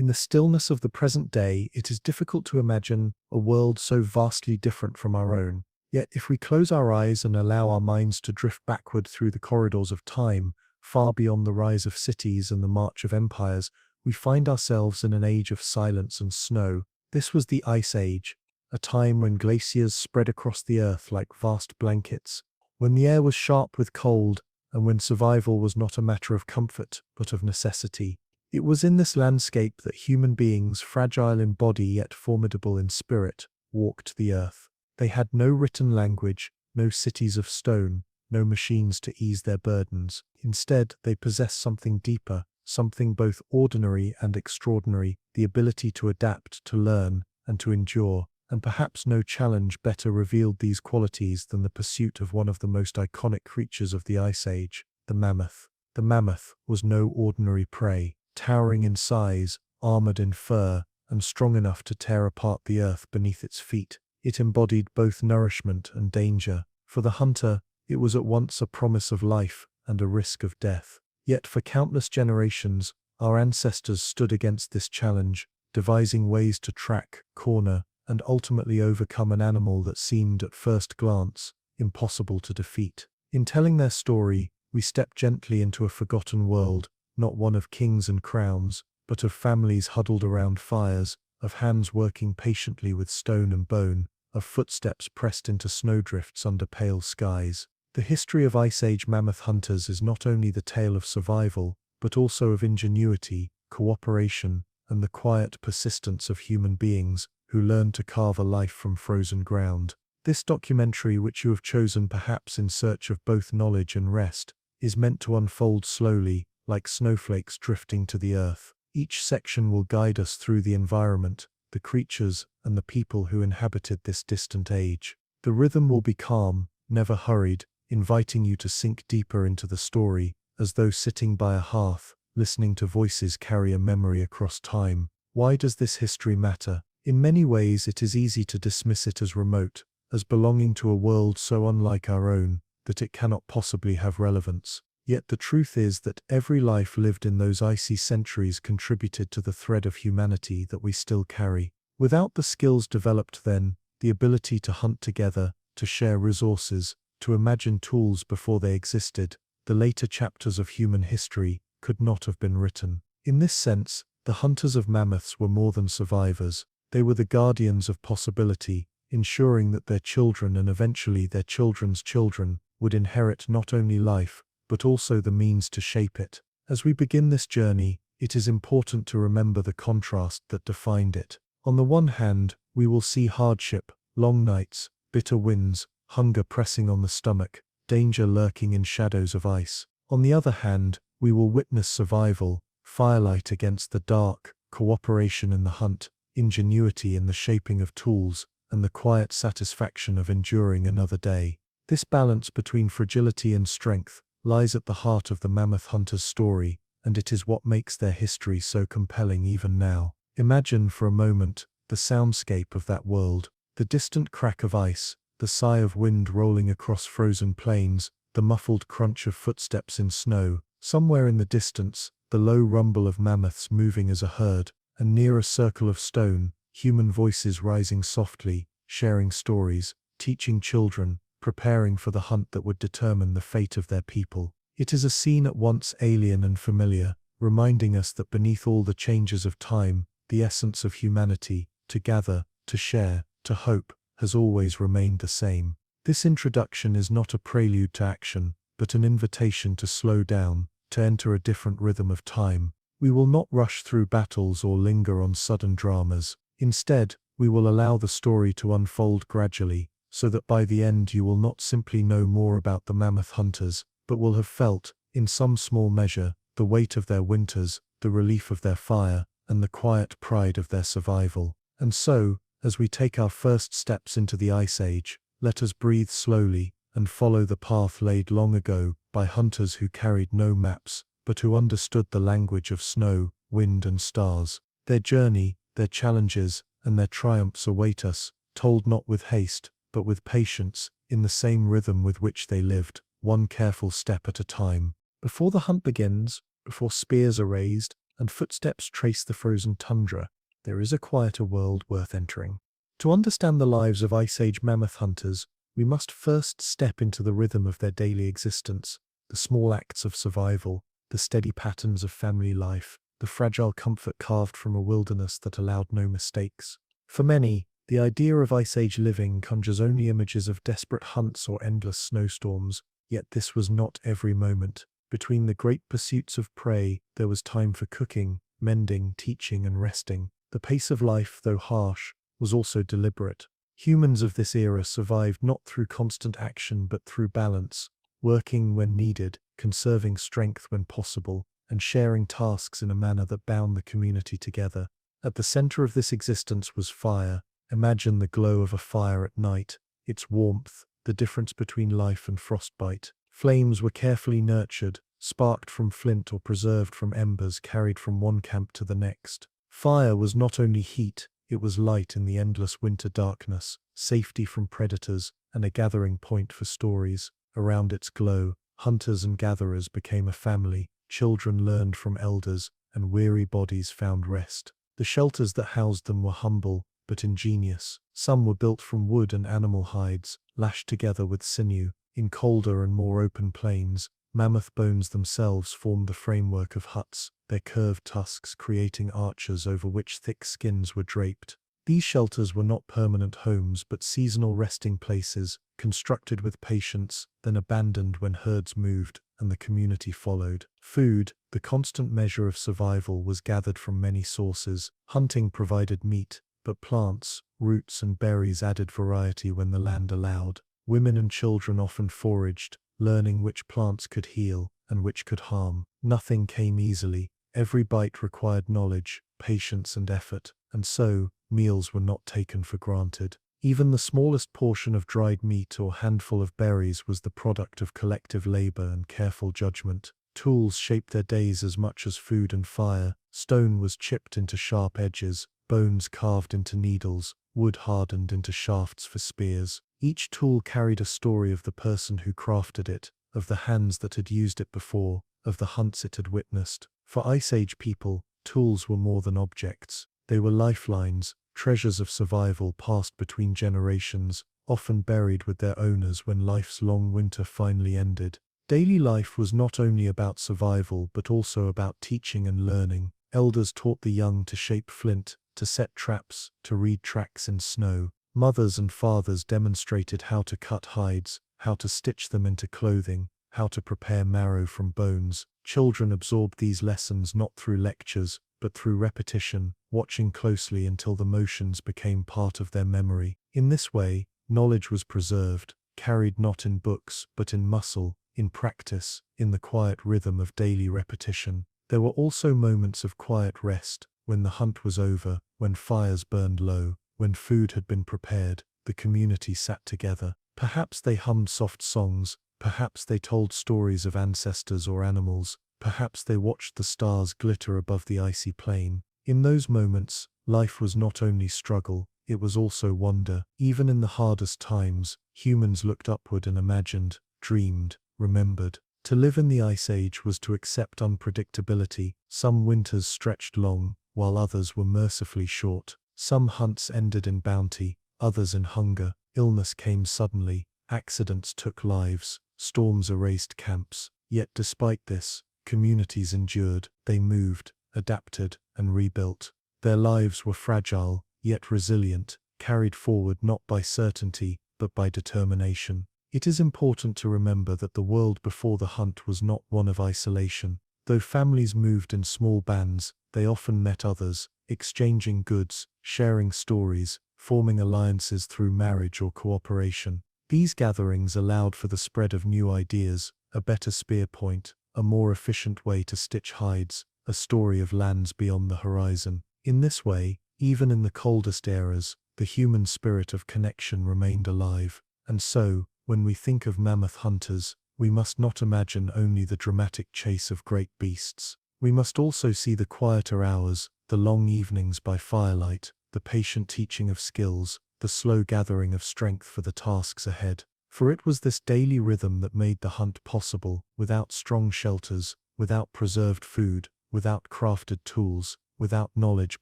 In the stillness of the present day, it is difficult to imagine a world so vastly different from our own. Yet if we close our eyes and allow our minds to drift backward through the corridors of time, far beyond the rise of cities and the march of empires, we find ourselves in an age of silence and snow. This was the Ice Age, a time when glaciers spread across the earth like vast blankets, when the air was sharp with cold, and when survival was not a matter of comfort, but of necessity. It was in this landscape that human beings, fragile in body yet formidable in spirit, walked the earth. They had no written language, no cities of stone, no machines to ease their burdens. Instead, they possessed something deeper, something both ordinary and extraordinary, the ability to adapt, to learn, and to endure. And perhaps no challenge better revealed these qualities than the pursuit of one of the most iconic creatures of the Ice Age, the mammoth. The mammoth was no ordinary prey, towering in size, armored in fur, and strong enough to tear apart the earth beneath its feet. It embodied both nourishment and danger. For the hunter, it was at once a promise of life and a risk of death. Yet for countless generations, our ancestors stood against this challenge, devising ways to track, corner, and ultimately overcome an animal that seemed at first glance impossible to defeat. In telling their story, we step gently into a forgotten world, not one of kings and crowns, but of families huddled around fires, of hands working patiently with stone and bone, of footsteps pressed into snowdrifts under pale skies. The history of Ice Age mammoth hunters is not only the tale of survival, but also of ingenuity, cooperation, and the quiet persistence of human beings who learned to carve a life from frozen ground. This documentary, which you have chosen perhaps in search of both knowledge and rest, is meant to unfold slowly, like snowflakes drifting to the earth. Each section will guide us through the environment, the creatures, and the people who inhabited this distant age. The rhythm will be calm, never hurried, inviting you to sink deeper into the story, as though sitting by a hearth, listening to voices carry a memory across time. Why does this history matter? In many ways it is easy to dismiss it as remote, as belonging to a world so unlike our own, that it cannot possibly have relevance. Yet the truth is that every life lived in those icy centuries contributed to the thread of humanity that we still carry. Without the skills developed then, the ability to hunt together, to share resources, to imagine tools before they existed, the later chapters of human history could not have been written. In this sense, the hunters of mammoths were more than survivors. They were the guardians of possibility, ensuring that their children and eventually their children's children would inherit not only life, but also the means to shape it. As we begin this journey, it is important to remember the contrast that defined it. On the one hand, we will see hardship, long nights, bitter winds, hunger pressing on the stomach, danger lurking in shadows of ice. On the other hand, we will witness survival, firelight against the dark, cooperation in the hunt, ingenuity in the shaping of tools, and the quiet satisfaction of enduring another day. This balance between fragility and strength lies at the heart of the mammoth hunter's story, and it is what makes their history so compelling even now. Imagine for a moment the soundscape of that world, the distant crack of ice, the sigh of wind rolling across frozen plains, the muffled crunch of footsteps in snow. Somewhere in the distance, the low rumble of mammoths moving as a herd, and near a circle of stone, human voices rising softly, sharing stories, teaching children, preparing for the hunt that would determine the fate of their people. It is a scene at once alien and familiar, reminding us that beneath all the changes of time, the essence of humanity, to gather, to share, to hope, has always remained the same. This introduction is not a prelude to action, but an invitation to slow down, to enter a different rhythm of time. We will not rush through battles or linger on sudden dramas. Instead, we will allow the story to unfold gradually, so that by the end you will not simply know more about the mammoth hunters, but will have felt, in some small measure, the weight of their winters, the relief of their fire, and the quiet pride of their survival. And so, as we take our first steps into the Ice Age, let us breathe slowly, and follow the path laid long ago by hunters who carried no maps, but who understood the language of snow, wind and stars. Their journey, their challenges, and their triumphs await us, told not with haste, but with patience, in the same rhythm with which they lived, one careful step at a time. Before the hunt begins, before spears are raised, and footsteps trace the frozen tundra, there is a quieter world worth entering. To understand the lives of Ice Age mammoth hunters, we must first step into the rhythm of their daily existence, the small acts of survival, the steady patterns of family life, the fragile comfort carved from a wilderness that allowed no mistakes. For many, the idea of Ice Age living conjures only images of desperate hunts or endless snowstorms, yet this was not every moment. Between the great pursuits of prey, there was time for cooking, mending, teaching, and resting. The pace of life, though harsh, was also deliberate. Humans of this era survived not through constant action but through balance, working when needed, conserving strength when possible, and sharing tasks in a manner that bound the community together. At the center of this existence was fire. Imagine the glow of a fire at night, its warmth, the difference between life and frostbite. Flames were carefully nurtured, sparked from flint or preserved from embers carried from one camp to the next. Fire was not only heat, it was light in the endless winter darkness, safety from predators, and a gathering point for stories. Around its glow, hunters and gatherers became a family, children learned from elders, and weary bodies found rest. The shelters that housed them were humble, but ingenious. Some were built from wood and animal hides, lashed together with sinew. In colder and more open plains, mammoth bones themselves formed the framework of huts, their curved tusks creating arches over which thick skins were draped. These shelters were not permanent homes but seasonal resting places, constructed with patience, then abandoned when herds moved and the community followed. Food, the constant measure of survival, was gathered from many sources. Hunting provided meat, but plants, roots, and berries added variety when the land allowed. Women and children often foraged, learning which plants could heal and which could harm. Nothing came easily. Every bite required knowledge, patience, and effort, and so, meals were not taken for granted. Even the smallest portion of dried meat or handful of berries was the product of collective labor and careful judgment. Tools shaped their days as much as food and fire. Stone was chipped into sharp edges, bones carved into needles, wood hardened into shafts for spears. Each tool carried a story of the person who crafted it, of the hands that had used it before, of the hunts it had witnessed. For Ice Age people, tools were more than objects. They were lifelines, treasures of survival passed between generations, often buried with their owners when life's long winter finally ended. Daily life was not only about survival but also about teaching and learning. Elders taught the young to shape flint, to set traps, to read tracks in snow. Mothers and fathers demonstrated how to cut hides, how to stitch them into clothing, how to prepare marrow from bones. Children absorbed these lessons not through lectures, but through repetition, watching closely until the motions became part of their memory. In this way, knowledge was preserved, carried not in books, but in muscle, in practice, in the quiet rhythm of daily repetition. There were also moments of quiet rest, when the hunt was over, when fires burned low, when food had been prepared, the community sat together. Perhaps they hummed soft songs, perhaps they told stories of ancestors or animals, perhaps they watched the stars glitter above the icy plain. In those moments, life was not only struggle, it was also wonder. Even in the hardest times, humans looked upward and imagined, dreamed, remembered. To live in the Ice Age was to accept unpredictability. Some winters stretched long, while others were mercifully short. Some hunts ended in bounty, others in hunger. Illness came suddenly, accidents took lives, storms erased camps. Yet despite this, communities endured. They moved, adapted, and rebuilt. Their lives were fragile, yet resilient, carried forward not by certainty, but by determination. It is important to remember that the world before the hunt was not one of isolation. Though families moved in small bands, they often met others, exchanging goods, sharing stories, forming alliances through marriage or cooperation. These gatherings allowed for the spread of new ideas, a better spear point, a more efficient way to stitch hides, a story of lands beyond the horizon. In this way, even in the coldest eras, the human spirit of connection remained alive. And so, when we think of mammoth hunters, we must not imagine only the dramatic chase of great beasts. We must also see the quieter hours, the long evenings by firelight, the patient teaching of skills, the slow gathering of strength for the tasks ahead. For it was this daily rhythm that made the hunt possible. Without strong shelters, without preserved food, without crafted tools, without knowledge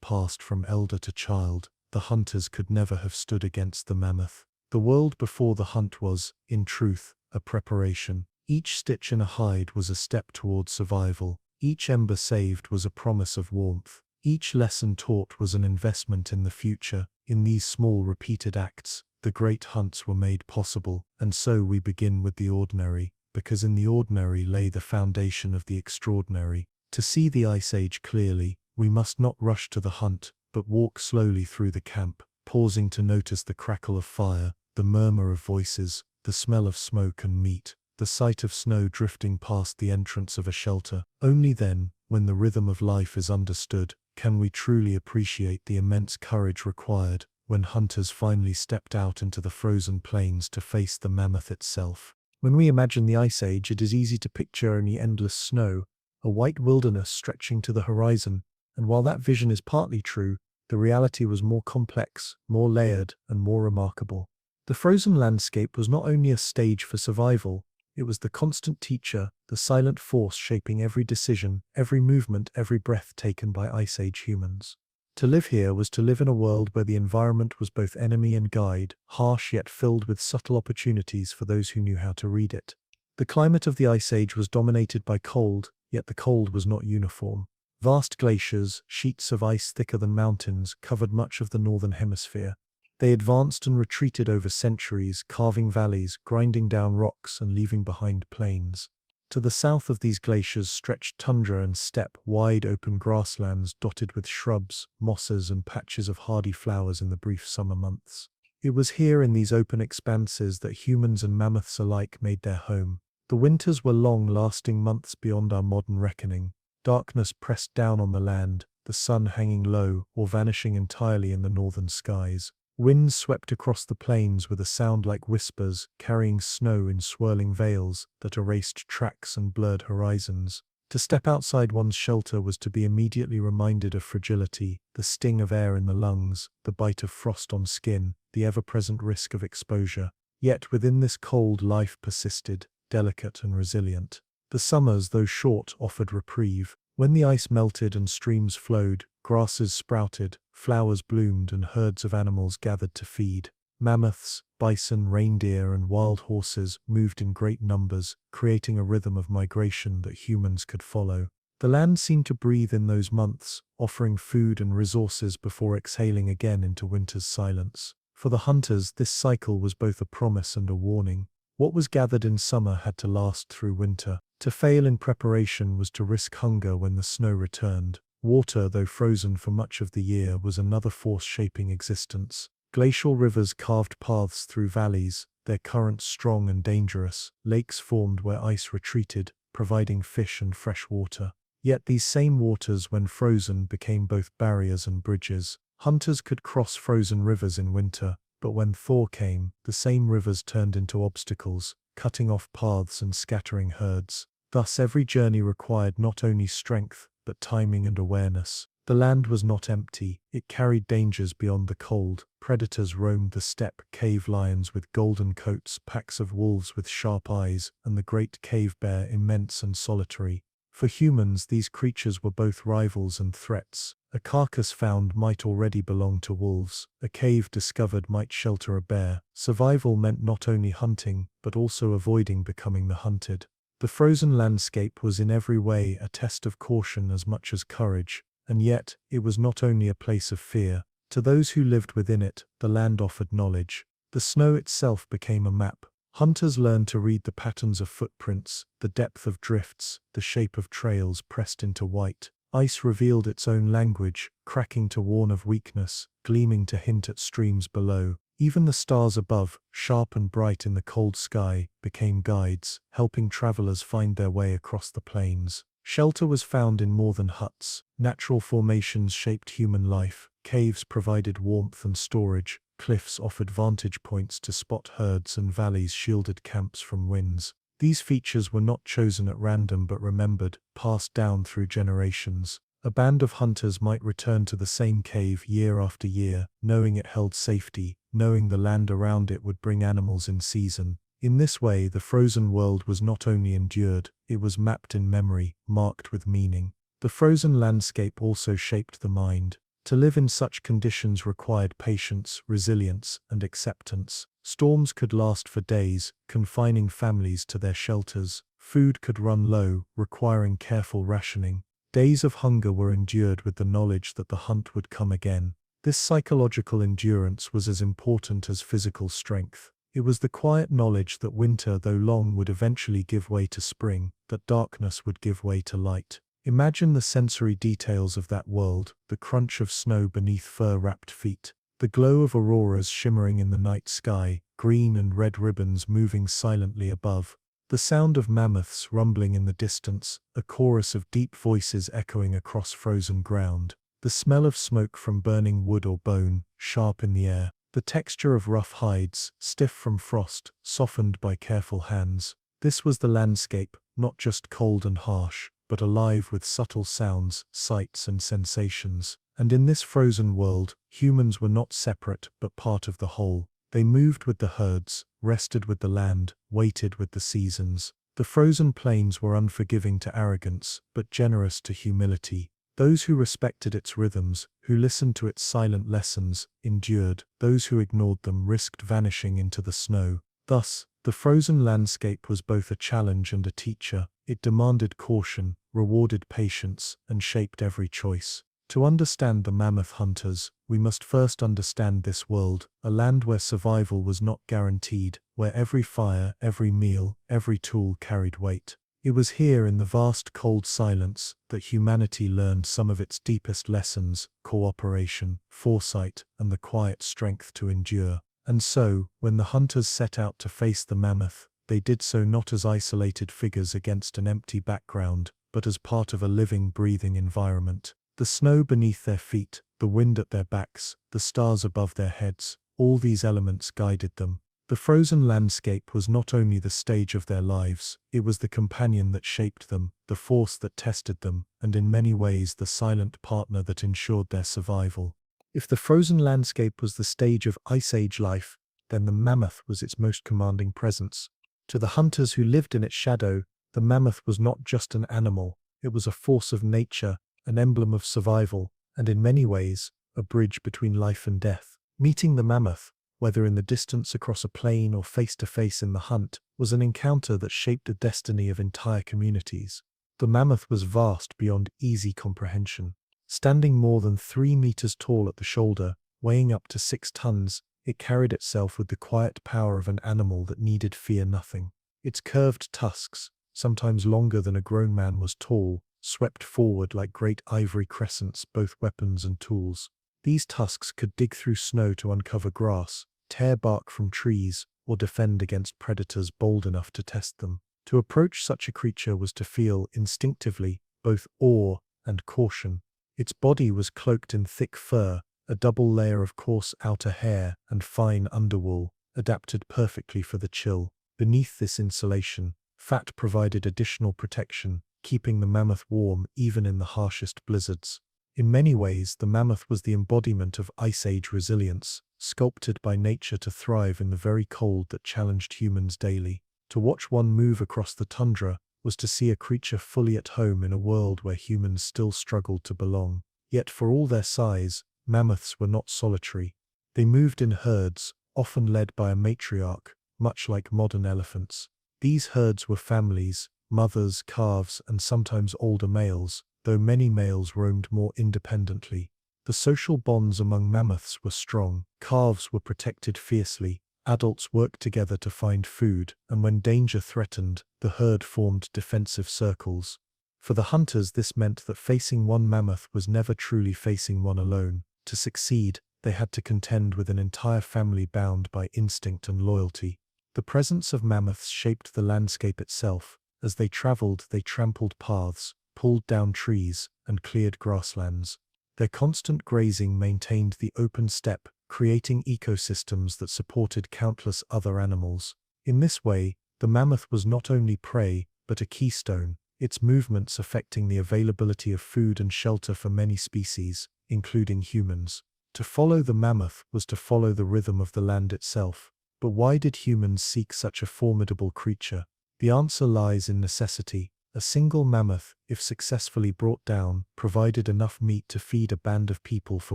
passed from elder to child, the hunters could never have stood against the mammoth. The world before the hunt was, in truth, a preparation. Each stitch in a hide was a step toward survival. Each ember saved was a promise of warmth. Each lesson taught was an investment in the future. In these small repeated acts, the great hunts were made possible, and so we begin with the ordinary, because in the ordinary lay the foundation of the extraordinary. To see the Ice Age clearly, we must not rush to the hunt, but walk slowly through the camp, pausing to notice the crackle of fire, the murmur of voices, the smell of smoke and meat, the sight of snow drifting past the entrance of a shelter. Only then, when the rhythm of life is understood, can we truly appreciate the immense courage required when hunters finally stepped out into the frozen plains to face the mammoth itself. When we imagine the Ice Age, it is easy to picture only endless snow, a white wilderness stretching to the horizon, and while that vision is partly true, the reality was more complex, more layered, and more remarkable. The frozen landscape was not only a stage for survival, it was the constant teacher, the silent force shaping every decision, every movement, every breath taken by Ice Age humans. To live here was to live in a world where the environment was both enemy and guide, harsh yet filled with subtle opportunities for those who knew how to read it. The climate of the Ice Age was dominated by cold, yet the cold was not uniform. Vast glaciers, sheets of ice thicker than mountains, covered much of the northern hemisphere. They advanced and retreated over centuries, carving valleys, grinding down rocks, and leaving behind plains. To the south of these glaciers stretched tundra and steppe, wide open grasslands dotted with shrubs, mosses, and patches of hardy flowers in the brief summer months. It was here in these open expanses that humans and mammoths alike made their home. The winters were long, lasting months beyond our modern reckoning. Darkness pressed down on the land, the sun hanging low or vanishing entirely in the northern skies. Winds swept across the plains with a sound like whispers, carrying snow in swirling veils that erased tracks and blurred horizons. To step outside one's shelter was to be immediately reminded of fragility, the sting of air in the lungs, the bite of frost on skin, the ever-present risk of exposure. Yet within this cold life persisted, delicate and resilient. The summers, though short, offered reprieve. When the ice melted and streams flowed, grasses sprouted, flowers bloomed, and herds of animals gathered to feed. Mammoths, bison, reindeer, and wild horses moved in great numbers, creating a rhythm of migration that humans could follow. The land seemed to breathe in those months, offering food and resources before exhaling again into winter's silence. For the hunters, this cycle was both a promise and a warning. What was gathered in summer had to last through winter. To fail in preparation was to risk hunger when the snow returned. Water, though frozen for much of the year, was another force shaping existence. Glacial rivers carved paths through valleys, their currents strong and dangerous. Lakes formed where ice retreated, providing fish and fresh water. Yet these same waters, when frozen, became both barriers and bridges. Hunters could cross frozen rivers in winter, but when thaw came, the same rivers turned into obstacles, cutting off paths and scattering herds. Thus every journey required not only strength, but timing and awareness. The land was not empty, it carried dangers beyond the cold. Predators roamed the steppe, cave lions with golden coats, packs of wolves with sharp eyes, and the great cave bear, immense and solitary. For humans, these creatures were both rivals and threats. A carcass found might already belong to wolves. A cave discovered might shelter a bear. Survival meant not only hunting, but also avoiding becoming the hunted. The frozen landscape was in every way a test of caution as much as courage, and yet, it was not only a place of fear. To those who lived within it, the land offered knowledge. The snow itself became a map. Hunters learned to read the patterns of footprints, the depth of drifts, the shape of trails pressed into white. Ice revealed its own language, cracking to warn of weakness, gleaming to hint at streams below. Even the stars above, sharp and bright in the cold sky, became guides, helping travelers find their way across the plains. Shelter was found in more than huts. Natural formations shaped human life. Caves provided warmth and storage. Cliffs offered vantage points to spot herds, and valleys shielded camps from winds. These features were not chosen at random but remembered, passed down through generations. A band of hunters might return to the same cave year after year, knowing it held safety, knowing the land around it would bring animals in season. In this way, the frozen world was not only endured, it was mapped in memory, marked with meaning. The frozen landscape also shaped the mind. To live in such conditions required patience, resilience, and acceptance. Storms could last for days, confining families to their shelters. Food could run low, requiring careful rationing. Days of hunger were endured with the knowledge that the hunt would come again. This psychological endurance was as important as physical strength. It was the quiet knowledge that winter, though long, would eventually give way to spring, that darkness would give way to light. Imagine the sensory details of that world, the crunch of snow beneath fur-wrapped feet, the glow of auroras shimmering in the night sky, green and red ribbons moving silently above, the sound of mammoths rumbling in the distance, a chorus of deep voices echoing across frozen ground, the smell of smoke from burning wood or bone, sharp in the air, the texture of rough hides, stiff from frost, softened by careful hands. This was the landscape, not just cold and harsh, but alive with subtle sounds, sights, and sensations. And in this frozen world, humans were not separate, but part of the whole. They moved with the herds, rested with the land, waited with the seasons. The frozen plains were unforgiving to arrogance, but generous to humility. Those who respected its rhythms, who listened to its silent lessons, endured. Those who ignored them risked vanishing into the snow. Thus, the frozen landscape was both a challenge and a teacher. It demanded caution, rewarded patience, and shaped every choice. To understand the mammoth hunters, we must first understand this world, a land where survival was not guaranteed, where every fire, every meal, every tool carried weight. It was here in the vast cold silence that humanity learned some of its deepest lessons: cooperation, foresight, and the quiet strength to endure. And so, when the hunters set out to face the mammoth, they did so not as isolated figures against an empty background, but as part of a living, breathing environment. The snow beneath their feet, the wind at their backs, the stars above their heads, all these elements guided them. The frozen landscape was not only the stage of their lives, it was the companion that shaped them, the force that tested them, and in many ways the silent partner that ensured their survival. If the frozen landscape was the stage of Ice Age life, then the mammoth was its most commanding presence. To the hunters who lived in its shadow, the mammoth was not just an animal, it was a force of nature, an emblem of survival, and in many ways, a bridge between life and death. Meeting the mammoth, whether in the distance across a plain or face-to-face in the hunt, was an encounter that shaped the destiny of entire communities. The mammoth was vast beyond easy comprehension. Standing more than 3 meters tall at the shoulder, weighing up to 6 tons, it carried itself with the quiet power of an animal that needed fear nothing. Its curved tusks, sometimes longer than a grown man was tall, swept forward like great ivory crescents, both weapons and tools. These tusks could dig through snow to uncover grass, tear bark from trees, or defend against predators bold enough to test them. To approach such a creature was to feel, instinctively, both awe and caution. Its body was cloaked in thick fur, a double layer of coarse outer hair and fine underwool, adapted perfectly for the chill. Beneath this insulation, fat provided additional protection, keeping the mammoth warm even in the harshest blizzards. In many ways, the mammoth was the embodiment of Ice Age resilience, sculpted by nature to thrive in the very cold that challenged humans daily. To watch one move across the tundra was to see a creature fully at home in a world where humans still struggled to belong. Yet for all their size, mammoths were not solitary. They moved in herds, often led by a matriarch, much like modern elephants. These herds were families, mothers, calves, and sometimes older males, though many males roamed more independently. The social bonds among mammoths were strong. Calves were protected fiercely, adults worked together to find food, and when danger threatened, the herd formed defensive circles. For the hunters, this meant that facing one mammoth was never truly facing one alone. To succeed, they had to contend with an entire family bound by instinct and loyalty. The presence of mammoths shaped the landscape itself. As they traveled, they trampled paths, pulled down trees, and cleared grasslands. Their constant grazing maintained the open steppe, creating ecosystems that supported countless other animals. In this way, the mammoth was not only prey, but a keystone, its movements affecting the availability of food and shelter for many species, including humans. To follow the mammoth was to follow the rhythm of the land itself. But why did humans seek such a formidable creature? The answer lies in necessity. A single mammoth, if successfully brought down, provided enough meat to feed a band of people for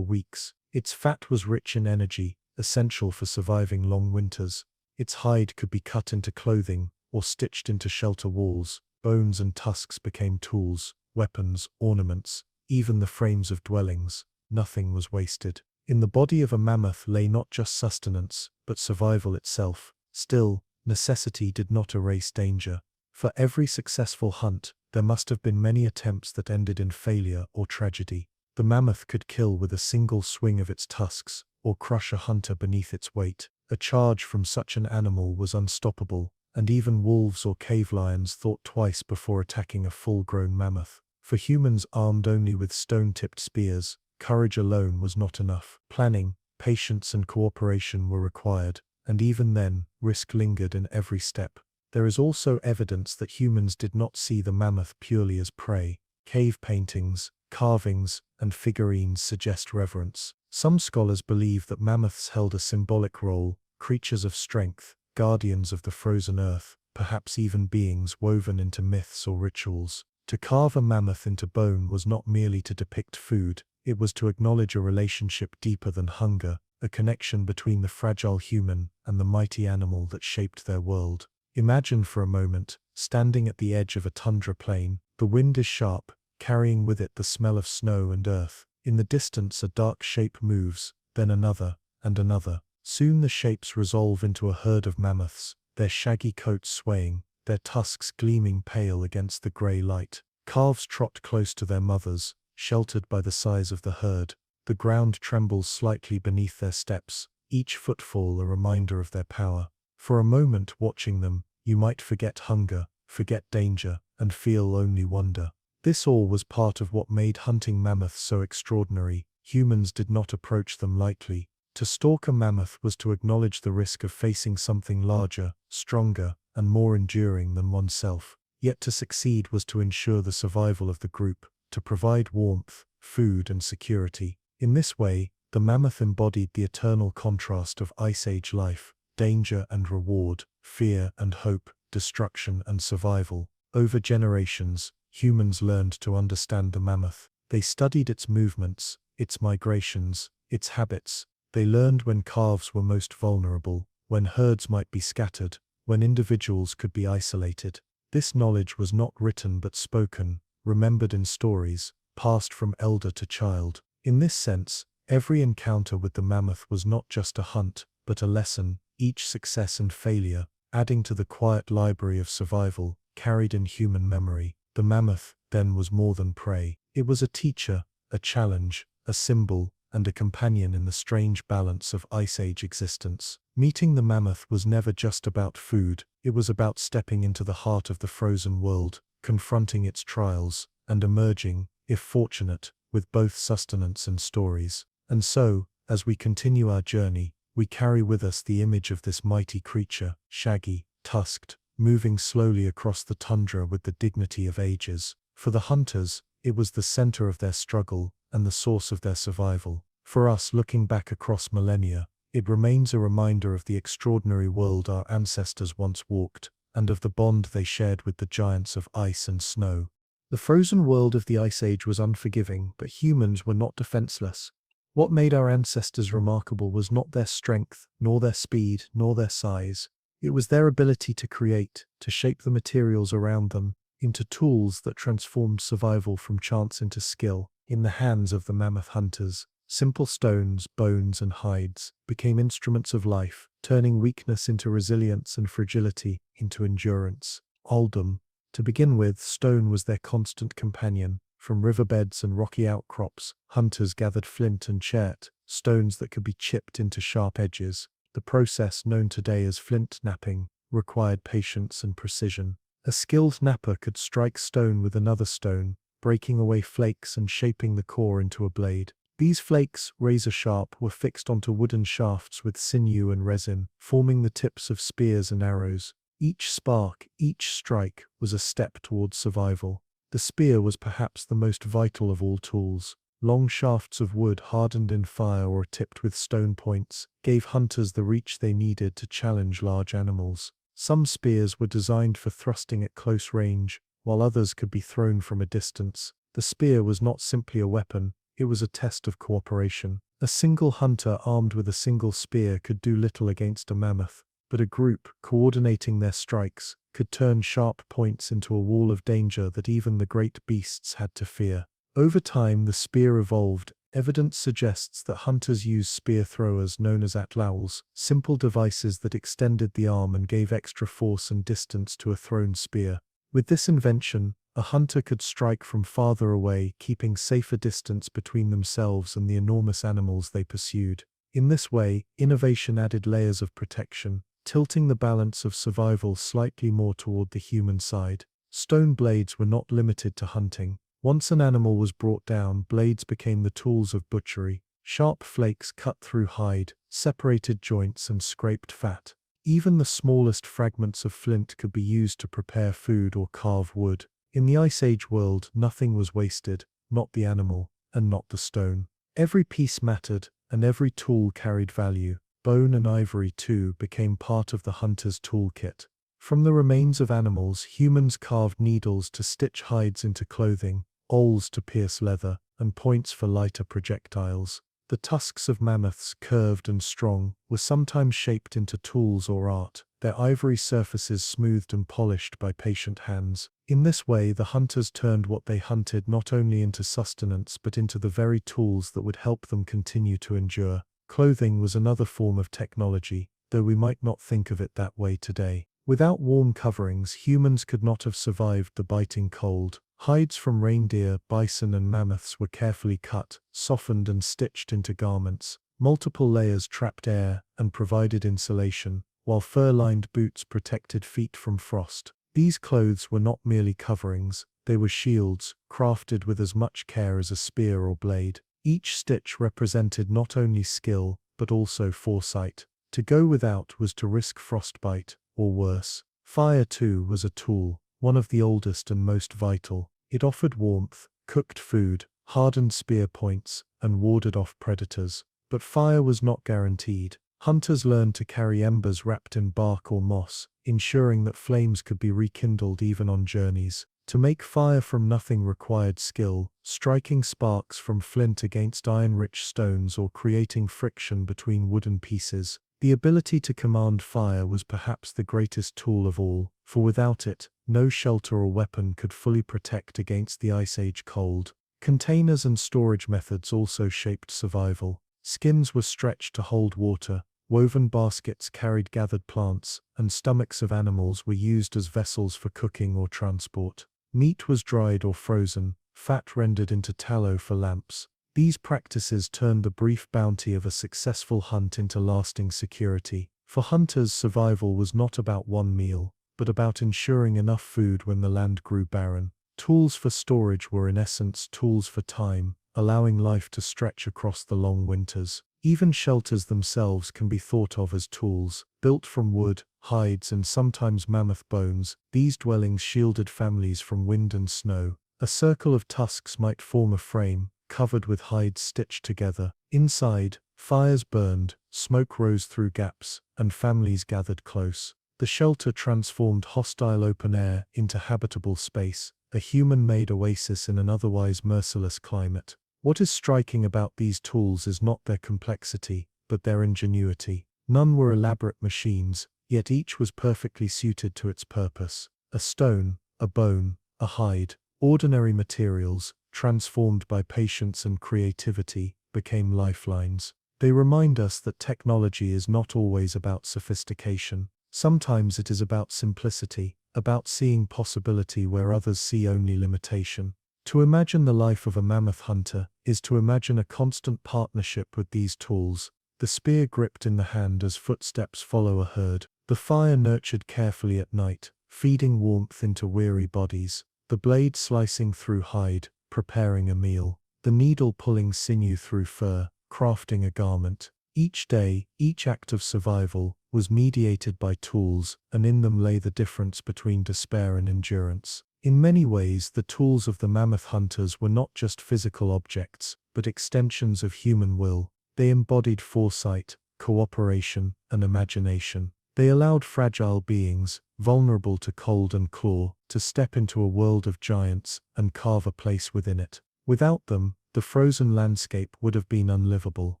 weeks. Its fat was rich in energy, essential for surviving long winters. Its hide could be cut into clothing or stitched into shelter walls. Bones and tusks became tools, weapons, ornaments, even the frames of dwellings. Nothing was wasted. In the body of a mammoth lay not just sustenance, but survival itself. Still, necessity did not erase danger. For every successful hunt, there must have been many attempts that ended in failure or tragedy. The mammoth could kill with a single swing of its tusks, or crush a hunter beneath its weight. A charge from such an animal was unstoppable, and even wolves or cave lions thought twice before attacking a full-grown mammoth. For humans armed only with stone-tipped spears, courage alone was not enough. Planning, patience and cooperation were required, and even then, risk lingered in every step. There is also evidence that humans did not see the mammoth purely as prey. Cave paintings, carvings, and figurines suggest reverence. Some scholars believe that mammoths held a symbolic role, creatures of strength, guardians of the frozen earth, perhaps even beings woven into myths or rituals. To carve a mammoth into bone was not merely to depict food, it was to acknowledge a relationship deeper than hunger, a connection between the fragile human and the mighty animal that shaped their world. Imagine for a moment, standing at the edge of a tundra plain. The wind is sharp, carrying with it the smell of snow and earth. In the distance a dark shape moves, then another, and another. Soon the shapes resolve into a herd of mammoths, their shaggy coats swaying, their tusks gleaming pale against the grey light. Calves trot close to their mothers, sheltered by the size of the herd. The ground trembles slightly beneath their steps, each footfall a reminder of their power. For a moment watching them, you might forget hunger, forget danger, and feel only wonder. This all was part of what made hunting mammoths so extraordinary. Humans did not approach them lightly. To stalk a mammoth was to acknowledge the risk of facing something larger, stronger, and more enduring than oneself. Yet to succeed was to ensure the survival of the group, to provide warmth, food, and security. In this way, the mammoth embodied the eternal contrast of Ice Age life, danger and reward, fear and hope, destruction and survival. Over generations, humans learned to understand the mammoth. They studied its movements, its migrations, its habits. They learned when calves were most vulnerable, when herds might be scattered, when individuals could be isolated. This knowledge was not written but spoken, remembered in stories, passed from elder to child. In this sense, every encounter with the mammoth was not just a hunt, but a lesson, each success and failure, adding to the quiet library of survival, carried in human memory. The mammoth, then, was more than prey. It was a teacher, a challenge, a symbol, and a companion in the strange balance of Ice Age existence. Meeting the mammoth was never just about food, it was about stepping into the heart of the frozen world, confronting its trials, and emerging, if fortunate, with both sustenance and stories. And so, as we continue our journey, we carry with us the image of this mighty creature, shaggy, tusked, moving slowly across the tundra with the dignity of ages. For the hunters, it was the center of their struggle, and the source of their survival. For us, looking back across millennia, it remains a reminder of the extraordinary world our ancestors once walked, and of the bond they shared with the giants of ice and snow. The frozen world of the Ice Age was unforgiving, but humans were not defenseless. What made our ancestors remarkable was not their strength, nor their speed, nor their size. It was their ability to create, to shape the materials around them, into tools that transformed survival from chance into skill. In the hands of the mammoth hunters, simple stones, bones, and hides became instruments of life, turning weakness into resilience and fragility into endurance. Oldham. To begin with, stone was their constant companion. From riverbeds and rocky outcrops, hunters gathered flint and chert, stones that could be chipped into sharp edges. The process, known today as flint knapping, required patience and precision. A skilled knapper could strike stone with another stone, breaking away flakes and shaping the core into a blade. These flakes, razor-sharp, were fixed onto wooden shafts with sinew and resin, forming the tips of spears and arrows. Each spark, each strike, was a step towards survival. The spear was perhaps the most vital of all tools. Long shafts of wood hardened in fire or tipped with stone points gave hunters the reach they needed to challenge large animals. Some spears were designed for thrusting at close range, while others could be thrown from a distance. The spear was not simply a weapon, it was a test of cooperation. A single hunter armed with a single spear could do little against a mammoth, but a group, coordinating their strikes, could turn sharp points into a wall of danger that even the great beasts had to fear. Over time, the spear evolved. Evidence suggests that hunters used spear throwers known as atlauls, simple devices that extended the arm and gave extra force and distance to a thrown spear. With this invention, a hunter could strike from farther away, keeping safer distance between themselves and the enormous animals they pursued. In this way, innovation added layers of protection, tilting the balance of survival slightly more toward the human side. Stone blades were not limited to hunting. Once an animal was brought down, blades became the tools of butchery. Sharp flakes cut through hide, separated joints and scraped fat. Even the smallest fragments of flint could be used to prepare food or carve wood. In the Ice Age world, nothing was wasted, not the animal, and not the stone. Every piece mattered, and every tool carried value. Bone and ivory, too, became part of the hunter's toolkit. From the remains of animals, humans carved needles to stitch hides into clothing, awls to pierce leather, and points for lighter projectiles. The tusks of mammoths, curved and strong, were sometimes shaped into tools or art, their ivory surfaces smoothed and polished by patient hands. In this way, the hunters turned what they hunted not only into sustenance but into the very tools that would help them continue to endure. Clothing was another form of technology, though we might not think of it that way today. Without warm coverings, humans could not have survived the biting cold. Hides from reindeer, bison and mammoths were carefully cut, softened and stitched into garments. Multiple layers trapped air and provided insulation, while fur-lined boots protected feet from frost. These clothes were not merely coverings, they were shields, crafted with as much care as a spear or blade. Each stitch represented not only skill, but also foresight. To go without was to risk frostbite, or worse. Fire, too, was a tool, one of the oldest and most vital. It offered warmth, cooked food, hardened spear points, and warded off predators. But fire was not guaranteed. Hunters learned to carry embers wrapped in bark or moss, ensuring that flames could be rekindled even on journeys. To make fire from nothing required skill, striking sparks from flint against iron-rich stones or creating friction between wooden pieces. The ability to command fire was perhaps the greatest tool of all, for without it, no shelter or weapon could fully protect against the Ice Age cold. Containers and storage methods also shaped survival. Skins were stretched to hold water, woven baskets carried gathered plants, and stomachs of animals were used as vessels for cooking or transport. Meat was dried or frozen, fat rendered into tallow for lamps. These practices turned the brief bounty of a successful hunt into lasting security. For hunters, survival was not about one meal, but about ensuring enough food when the land grew barren. Tools for storage were in essence tools for time, allowing life to stretch across the long winters. Even shelters themselves can be thought of as tools. Built from wood, hides and sometimes mammoth bones, these dwellings shielded families from wind and snow. A circle of tusks might form a frame, covered with hides stitched together. Inside, fires burned, smoke rose through gaps, and families gathered close. The shelter transformed hostile open air into habitable space, a human-made oasis in an otherwise merciless climate. What is striking about these tools is not their complexity, but their ingenuity. None were elaborate machines, yet each was perfectly suited to its purpose. A stone, a bone, a hide, ordinary materials, transformed by patience and creativity, became lifelines. They remind us that technology is not always about sophistication. Sometimes it is about simplicity, about seeing possibility where others see only limitation. To imagine the life of a mammoth hunter is to imagine a constant partnership with these tools, the spear gripped in the hand as footsteps follow a herd, the fire nurtured carefully at night, feeding warmth into weary bodies, the blade slicing through hide, preparing a meal, the needle pulling sinew through fur, crafting a garment. Each day, each act of survival, was mediated by tools, and in them lay the difference between despair and endurance. In many ways, the tools of the mammoth hunters were not just physical objects, but extensions of human will. They embodied foresight, cooperation, and imagination. They allowed fragile beings, vulnerable to cold and claw, to step into a world of giants and carve a place within it. Without them, the frozen landscape would have been unlivable.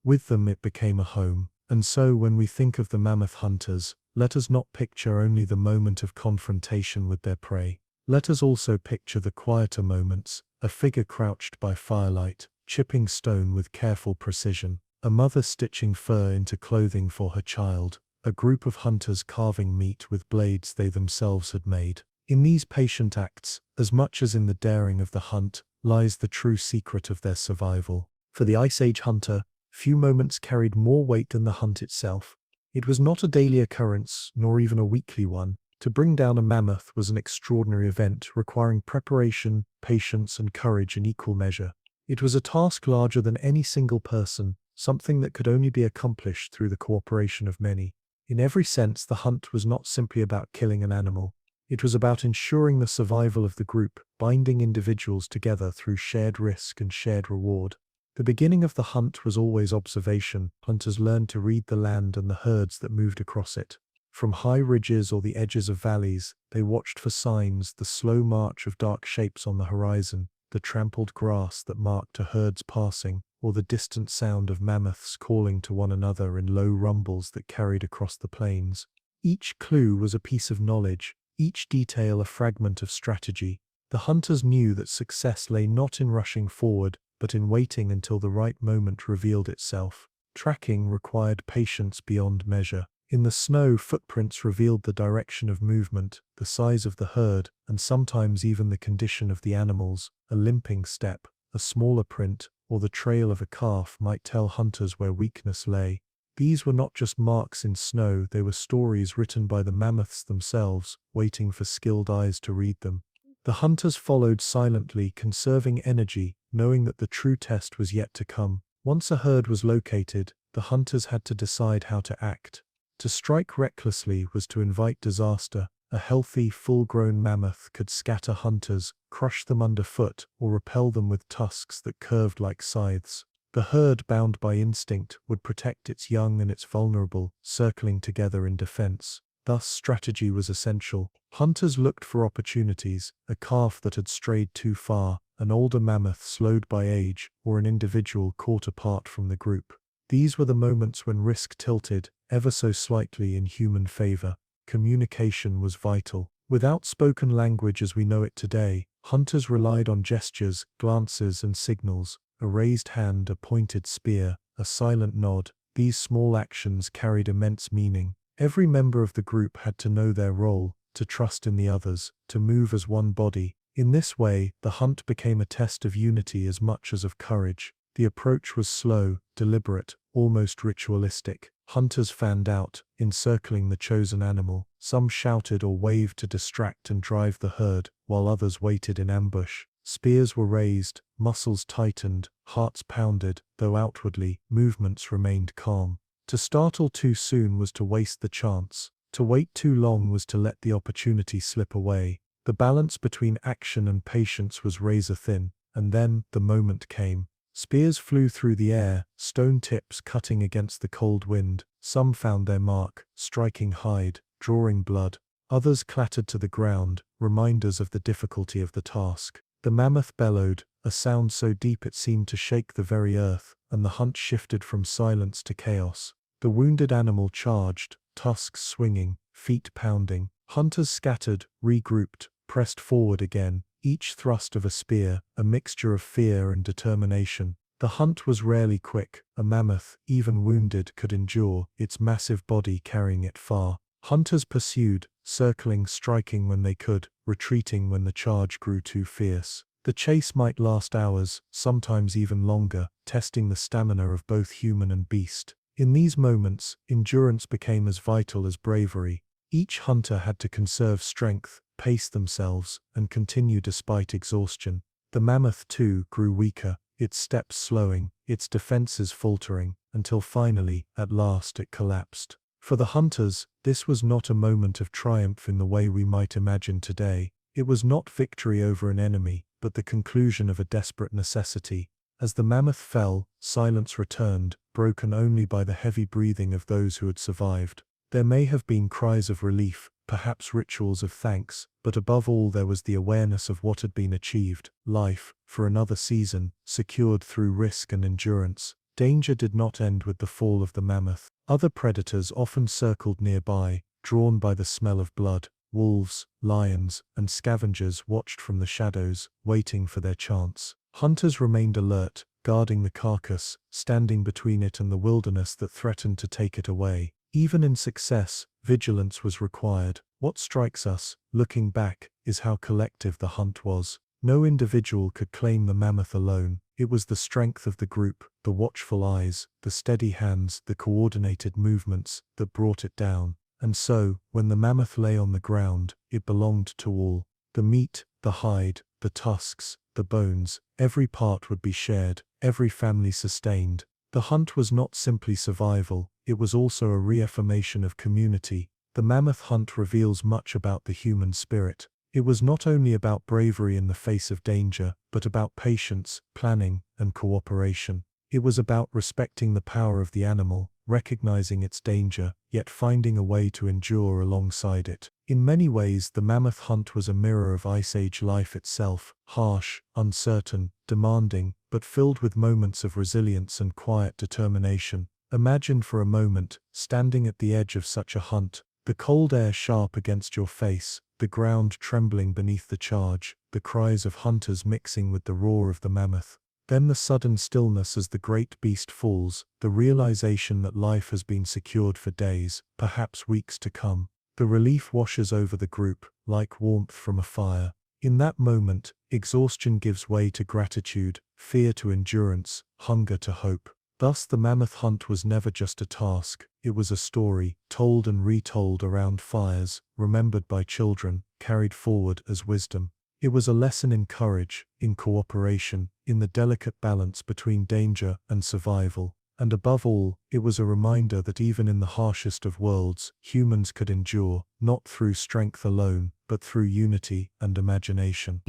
With them it became a home. And so when we think of the mammoth hunters, let us not picture only the moment of confrontation with their prey. Let us also picture the quieter moments, a figure crouched by firelight, chipping stone with careful precision, a mother stitching fur into clothing for her child, a group of hunters carving meat with blades they themselves had made. In these patient acts, as much as in the daring of the hunt, lies the true secret of their survival. For the Ice Age hunter, few moments carried more weight than the hunt itself. It was not a daily occurrence, nor even a weekly one. To bring down a mammoth was an extraordinary event requiring preparation, patience, and courage in equal measure. It was a task larger than any single person, something that could only be accomplished through the cooperation of many. In every sense, the hunt was not simply about killing an animal. It was about ensuring the survival of the group, binding individuals together through shared risk and shared reward. The beginning of the hunt was always observation. Hunters learned to read the land and the herds that moved across it. From high ridges or the edges of valleys, they watched for signs, the slow march of dark shapes on the horizon, the trampled grass that marked a herd's passing, or the distant sound of mammoths calling to one another in low rumbles that carried across the plains. Each clue was a piece of knowledge, each detail a fragment of strategy. The hunters knew that success lay not in rushing forward, but in waiting until the right moment revealed itself. Tracking required patience beyond measure. In the snow, footprints revealed the direction of movement, the size of the herd, and sometimes even the condition of the animals. A limping step, a smaller print, or the trail of a calf might tell hunters where weakness lay. These were not just marks in snow, they were stories written by the mammoths themselves, waiting for skilled eyes to read them. The hunters followed silently, conserving energy, knowing that the true test was yet to come. Once a herd was located, the hunters had to decide how to act. To strike recklessly was to invite disaster. A healthy, full-grown mammoth could scatter hunters, crush them underfoot, or repel them with tusks that curved like scythes. The herd, bound by instinct, would protect its young and its vulnerable, circling together in defense. Thus, strategy was essential. Hunters looked for opportunities, a calf that had strayed too far, an older mammoth slowed by age, or an individual caught apart from the group. These were the moments when risk tilted, ever so slightly in human favor. Communication was vital. Without spoken language as we know it today, hunters relied on gestures, glances, and signals. A raised hand, a pointed spear, a silent nod. These small actions carried immense meaning. Every member of the group had to know their role, to trust in the others, to move as one body. In this way, the hunt became a test of unity as much as of courage. The approach was slow, deliberate, almost ritualistic. Hunters fanned out, encircling the chosen animal. Some shouted or waved to distract and drive the herd, while others waited in ambush. Spears were raised, muscles tightened, hearts pounded, though outwardly, movements remained calm. To startle too soon was to waste the chance. To wait too long was to let the opportunity slip away. The balance between action and patience was razor thin, and then the moment came. Spears flew through the air, stone tips cutting against the cold wind. Some found their mark, striking hide, drawing blood. Others clattered to the ground, reminders of the difficulty of the task. The mammoth bellowed, a sound so deep it seemed to shake the very earth, and the hunt shifted from silence to chaos. The wounded animal charged, tusks swinging, feet pounding. Hunters scattered, regrouped, pressed forward again, each thrust of a spear, a mixture of fear and determination. The hunt was rarely quick. A mammoth, even wounded, could endure, its massive body carrying it far. Hunters pursued, circling, striking when they could, retreating when the charge grew too fierce. The chase might last hours, sometimes even longer, testing the stamina of both human and beast. In these moments, endurance became as vital as bravery. Each hunter had to conserve strength, pace themselves, and continue despite exhaustion. The mammoth, too, grew weaker, its steps slowing, its defenses faltering, until finally, at last, it collapsed. For the hunters, this was not a moment of triumph in the way we might imagine today. It was not victory over an enemy, but the conclusion of a desperate necessity. As the mammoth fell, silence returned, broken only by the heavy breathing of those who had survived. There may have been cries of relief, perhaps rituals of thanks, but above all there was the awareness of what had been achieved, life, for another season, secured through risk and endurance. Danger did not end with the fall of the mammoth. Other predators often circled nearby, drawn by the smell of blood. Wolves, lions, and scavengers watched from the shadows, waiting for their chance. Hunters remained alert, guarding the carcass, standing between it and the wilderness that threatened to take it away. Even in success, vigilance was required. What strikes us, looking back, is how collective the hunt was. No individual could claim the mammoth alone. It was the strength of the group, the watchful eyes, the steady hands, the coordinated movements, that brought it down. And so, when the mammoth lay on the ground, it belonged to all. The meat, the hide, the tusks, the bones, every part would be shared, every family sustained. The hunt was not simply survival, it was also a reaffirmation of community. The mammoth hunt reveals much about the human spirit. It was not only about bravery in the face of danger, but about patience, planning, and cooperation. It was about respecting the power of the animal, recognizing its danger, yet finding a way to endure alongside it. In many ways, the mammoth hunt was a mirror of Ice Age life itself, harsh, uncertain, demanding, but filled with moments of resilience and quiet determination. Imagine for a moment, standing at the edge of such a hunt, the cold air sharp against your face, the ground trembling beneath the charge, the cries of hunters mixing with the roar of the mammoth. Then the sudden stillness as the great beast falls, the realization that life has been secured for days, perhaps weeks to come. The relief washes over the group, like warmth from a fire. In that moment, exhaustion gives way to gratitude, fear to endurance, hunger to hope. Thus the mammoth hunt was never just a task, it was a story, told and retold around fires, remembered by children, carried forward as wisdom. It was a lesson in courage, in cooperation, in the delicate balance between danger and survival. And above all, it was a reminder that even in the harshest of worlds, humans could endure, not through strength alone, but through unity and imagination.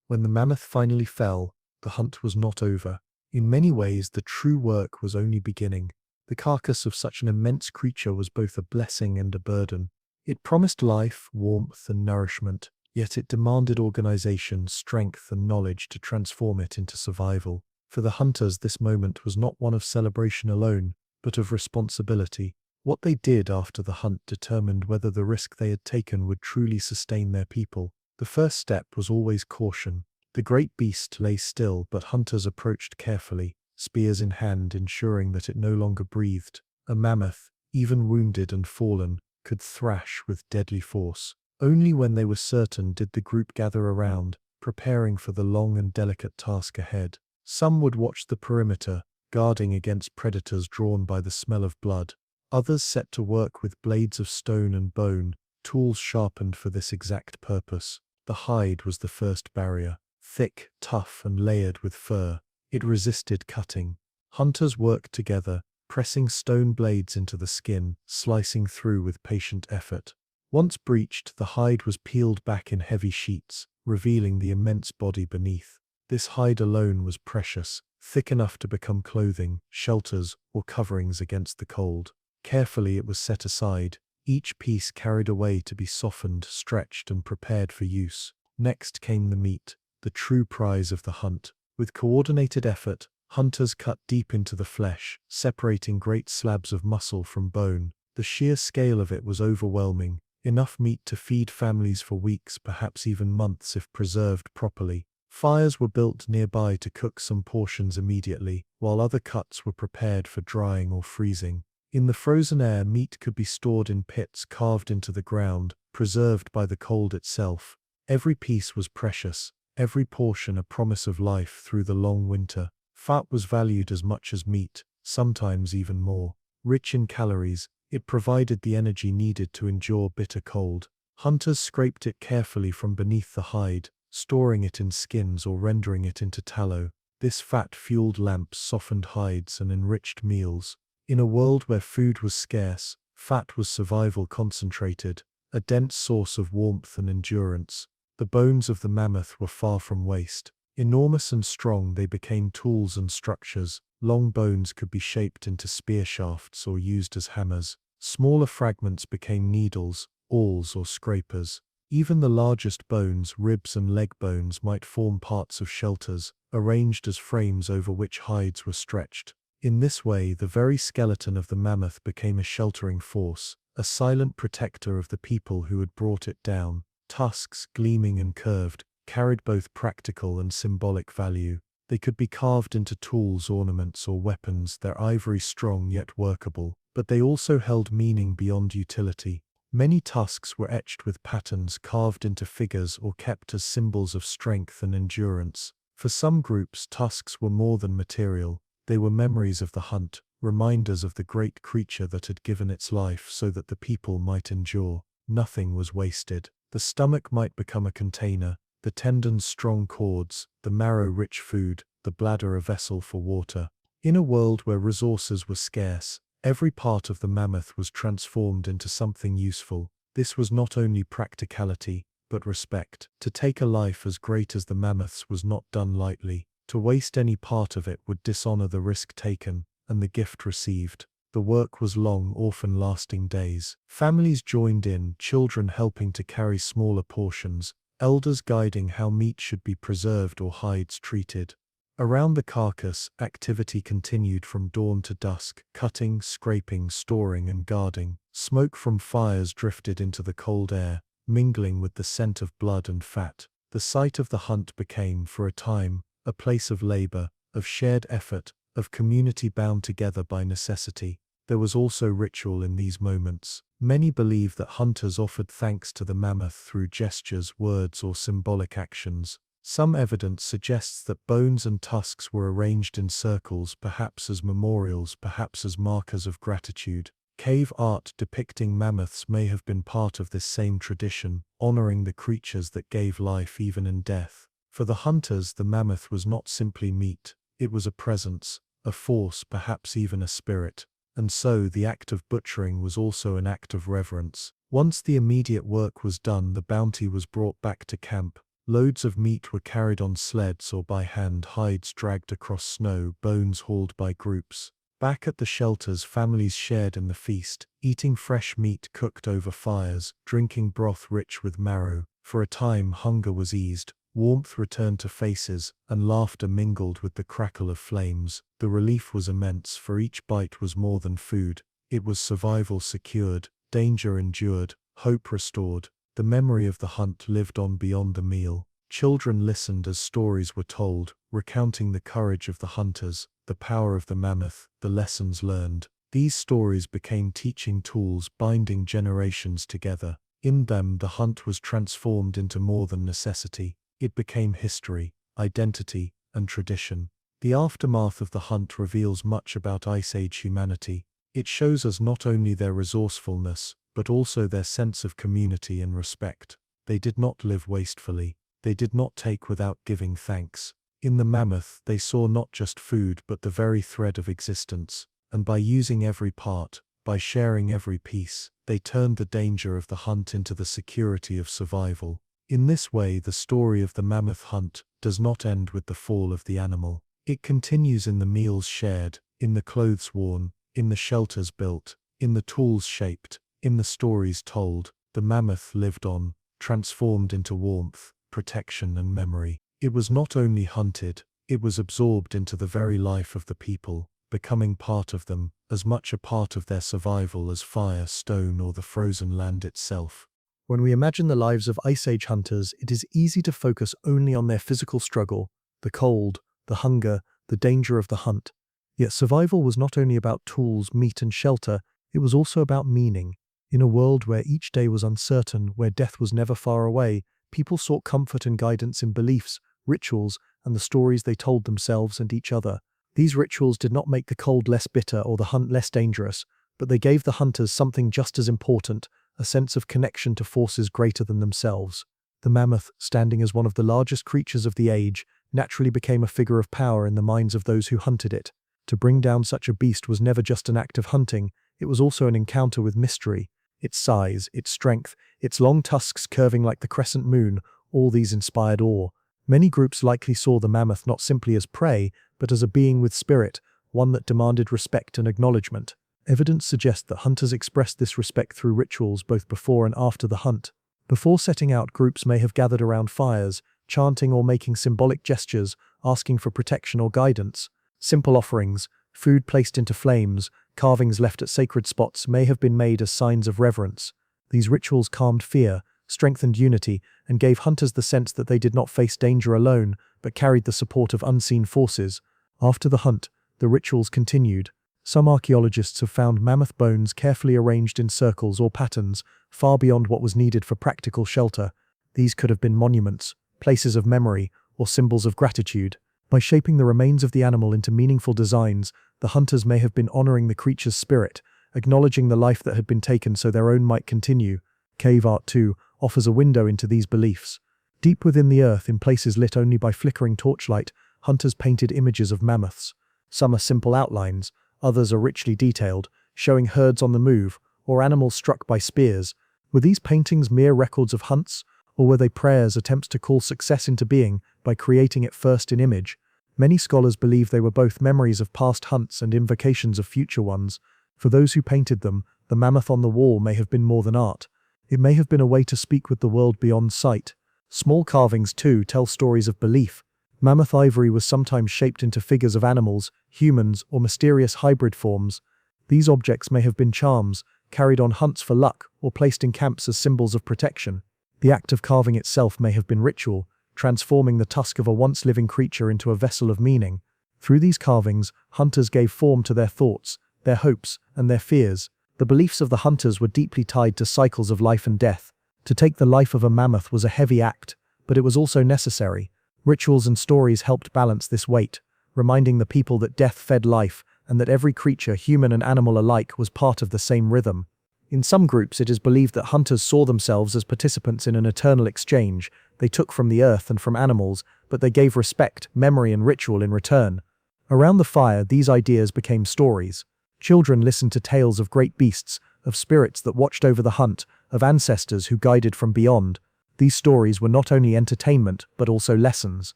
When the mammoth finally fell, the hunt was not over. In many ways, the true work was only beginning. The carcass of such an immense creature was both a blessing and a burden. It promised life, warmth, and nourishment, yet it demanded organization, strength, and knowledge to transform it into survival. For the hunters, this moment was not one of celebration alone, but of responsibility. What they did after the hunt determined whether the risk they had taken would truly sustain their people. The first step was always caution. The great beast lay still, but hunters approached carefully, spears in hand, ensuring that it no longer breathed. A mammoth, even wounded and fallen, could thrash with deadly force. Only when they were certain did the group gather around, preparing for the long and delicate task ahead. Some would watch the perimeter, guarding against predators drawn by the smell of blood. Others set to work with blades of stone and bone, tools sharpened for this exact purpose. The hide was the first barrier. Thick, tough, and layered with fur, it resisted cutting. Hunters worked together, pressing stone blades into the skin, slicing through with patient effort. Once breached, the hide was peeled back in heavy sheets, revealing the immense body beneath. This hide alone was precious, thick enough to become clothing, shelters, or coverings against the cold. Carefully it was set aside, each piece carried away to be softened, stretched, and prepared for use. Next came the meat, the true prize of the hunt. With coordinated effort, hunters cut deep into the flesh, separating great slabs of muscle from bone. The sheer scale of it was overwhelming, enough meat to feed families for weeks, perhaps even months if preserved properly. Fires were built nearby to cook some portions immediately, while other cuts were prepared for drying or freezing. In the frozen air, meat could be stored in pits carved into the ground, preserved by the cold itself. Every piece was precious, every portion a promise of life through the long winter. Fat was valued as much as meat, sometimes even more. Rich in calories, it provided the energy needed to endure bitter cold. Hunters scraped it carefully from beneath the hide, storing it in skins or rendering it into tallow. This fat fueled lamps, softened hides, and enriched meals. In a world where food was scarce, fat was survival concentrated, a dense source of warmth and endurance. The bones of the mammoth were far from waste. Enormous and strong, they became tools and structures. Long bones could be shaped into spear shafts or used as hammers. Smaller fragments became needles, awls, or scrapers. Even the largest bones, ribs and leg bones, might form parts of shelters, arranged as frames over which hides were stretched. In this way, the very skeleton of the mammoth became a sheltering force, a silent protector of the people who had brought it down. Tusks, gleaming and curved, carried both practical and symbolic value. They could be carved into tools, ornaments, or weapons, their ivory strong yet workable, but they also held meaning beyond utility. Many tusks were etched with patterns, carved into figures, or kept as symbols of strength and endurance. For some groups, tusks were more than material. They were memories of the hunt, reminders of the great creature that had given its life so that the people might endure. Nothing was wasted. The stomach might become a container, the tendons strong cords, the marrow rich food, the bladder a vessel for water. In a world where resources were scarce, every part of the mammoth was transformed into something useful. This was not only practicality, but respect. To take a life as great as the mammoth's was not done lightly. To waste any part of it would dishonor the risk taken and the gift received. The work was long, often lasting days. Families joined in, children helping to carry smaller portions, elders guiding how meat should be preserved or hides treated. Around the carcass, activity continued from dawn to dusk, cutting, scraping, storing and guarding. Smoke from fires drifted into the cold air, mingling with the scent of blood and fat. The site of the hunt became, for a time, a place of labor, of shared effort, of community bound together by necessity. There was also ritual in these moments. Many believe that hunters offered thanks to the mammoth through gestures, words, or symbolic actions. Some evidence suggests that bones and tusks were arranged in circles, perhaps as memorials, perhaps as markers of gratitude. Cave art depicting mammoths may have been part of this same tradition, honoring the creatures that gave life even in death. For the hunters, the mammoth was not simply meat. It was a presence, a force, perhaps even a spirit. And so the act of butchering was also an act of reverence. Once the immediate work was done, the bounty was brought back to camp. Loads of meat were carried on sleds or by hand, hides dragged across snow, bones hauled by groups. Back at the shelters, families shared in the feast, eating fresh meat cooked over fires, drinking broth rich with marrow. For a time, hunger was eased. Warmth returned to faces, and laughter mingled with the crackle of flames. The relief was immense, for each bite was more than food. It was survival secured, danger endured, hope restored. The memory of the hunt lived on beyond the meal. Children listened as stories were told, recounting the courage of the hunters, the power of the mammoth, the lessons learned. These stories became teaching tools, binding generations together. In them, the hunt was transformed into more than necessity. It became history, identity, and tradition. The aftermath of the hunt reveals much about Ice Age humanity. It shows us not only their resourcefulness, but also their sense of community and respect. They did not live wastefully. They did not take without giving thanks. In the mammoth, they saw not just food but the very thread of existence. And by using every part, by sharing every piece, they turned the danger of the hunt into the security of survival. In this way, the story of the mammoth hunt does not end with the fall of the animal. It continues in the meals shared, in the clothes worn, in the shelters built, in the tools shaped, in the stories told. The mammoth lived on, transformed into warmth, protection and memory. It was not only hunted, it was absorbed into the very life of the people, becoming part of them, as much a part of their survival as fire, stone, or the frozen land itself. When we imagine the lives of Ice Age hunters, it is easy to focus only on their physical struggle, the cold, the hunger, the danger of the hunt. Yet survival was not only about tools, meat, and shelter, it was also about meaning. In a world where each day was uncertain, where death was never far away, people sought comfort and guidance in beliefs, rituals, and the stories they told themselves and each other. These rituals did not make the cold less bitter or the hunt less dangerous, but they gave the hunters something just as important, a sense of connection to forces greater than themselves. The mammoth, standing as one of the largest creatures of the age, naturally became a figure of power in the minds of those who hunted it. To bring down such a beast was never just an act of hunting, it was also an encounter with mystery. Its size, its strength, its long tusks curving like the crescent moon, all these inspired awe. Many groups likely saw the mammoth not simply as prey, but as a being with spirit, one that demanded respect and acknowledgement. Evidence suggests that hunters expressed this respect through rituals both before and after the hunt. Before setting out, groups may have gathered around fires, chanting or making symbolic gestures, asking for protection or guidance. Simple offerings, food placed into flames, carvings left at sacred spots may have been made as signs of reverence. These rituals calmed fear, strengthened unity, and gave hunters the sense that they did not face danger alone, but carried the support of unseen forces. After the hunt, the rituals continued. Some archaeologists have found mammoth bones carefully arranged in circles or patterns, far beyond what was needed for practical shelter. These could have been monuments, places of memory, or symbols of gratitude. By shaping the remains of the animal into meaningful designs, the hunters may have been honoring the creature's spirit, acknowledging the life that had been taken so their own might continue. Cave art, too, offers a window into these beliefs. Deep within the earth, in places lit only by flickering torchlight, hunters painted images of mammoths. Some are simple outlines, others are richly detailed, showing herds on the move, or animals struck by spears. Were these paintings mere records of hunts, or were they prayers, attempts to call success into being by creating it first in image? Many scholars believe they were both memories of past hunts and invocations of future ones. For those who painted them, the mammoth on the wall may have been more than art. It may have been a way to speak with the world beyond sight. Small carvings, too, tell stories of belief. Mammoth ivory was sometimes shaped into figures of animals, humans, or mysterious hybrid forms. These objects may have been charms, carried on hunts for luck, or placed in camps as symbols of protection. The act of carving itself may have been ritual, transforming the tusk of a once-living creature into a vessel of meaning. Through these carvings, hunters gave form to their thoughts, their hopes, and their fears. The beliefs of the hunters were deeply tied to cycles of life and death. To take the life of a mammoth was a heavy act, but it was also necessary. Rituals and stories helped balance this weight, reminding the people that death fed life and that every creature, human and animal alike, was part of the same rhythm. In some groups, it is believed that hunters saw themselves as participants in an eternal exchange. They took from the earth and from animals, but they gave respect, memory, and ritual in return. Around the fire, these ideas became stories. Children listened to tales of great beasts, of spirits that watched over the hunt, of ancestors who guided from beyond. These stories were not only entertainment, but also lessons.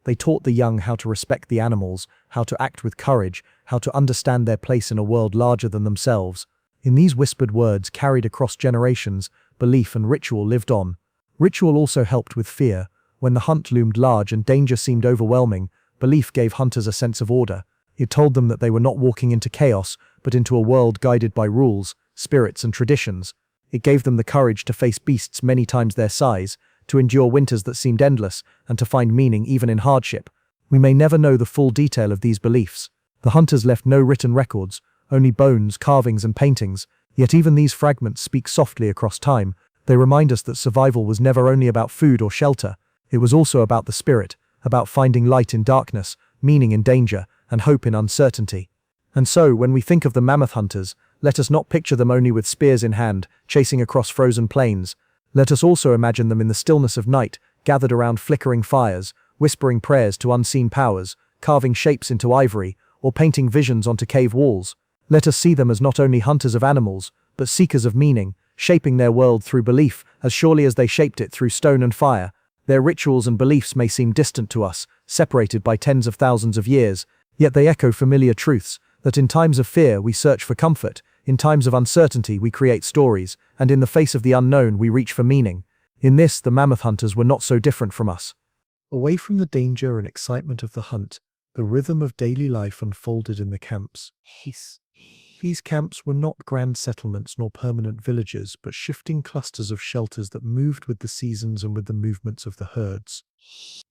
They taught the young how to respect the animals, how to act with courage, how to understand their place in a world larger than themselves. In these whispered words carried across generations, belief and ritual lived on. Ritual also helped with fear. When the hunt loomed large and danger seemed overwhelming, belief gave hunters a sense of order. It told them that they were not walking into chaos, but into a world guided by rules, spirits, and traditions. It gave them the courage to face beasts many times their size, to endure winters that seemed endless, and to find meaning even in hardship. We may never know the full detail of these beliefs. The hunters left no written records, only bones, carvings, and paintings, yet even these fragments speak softly across time. They remind us that survival was never only about food or shelter. It was also about the spirit, about finding light in darkness, meaning in danger, and hope in uncertainty. And so, when we think of the mammoth hunters, let us not picture them only with spears in hand, chasing across frozen plains. Let us also imagine them in the stillness of night, gathered around flickering fires, whispering prayers to unseen powers, carving shapes into ivory, or painting visions onto cave walls. Let us see them as not only hunters of animals, but seekers of meaning, shaping their world through belief as surely as they shaped it through stone and fire. Their rituals and beliefs may seem distant to us, separated by tens of thousands of years, yet they echo familiar truths, that in times of fear we search for comfort, in times of uncertainty we create stories, and in the face of the unknown we reach for meaning. In this, the mammoth hunters were not so different from us. Away from the danger and excitement of the hunt, the rhythm of daily life unfolded in the camps. These camps were not grand settlements nor permanent villages, but shifting clusters of shelters that moved with the seasons and with the movements of the herds.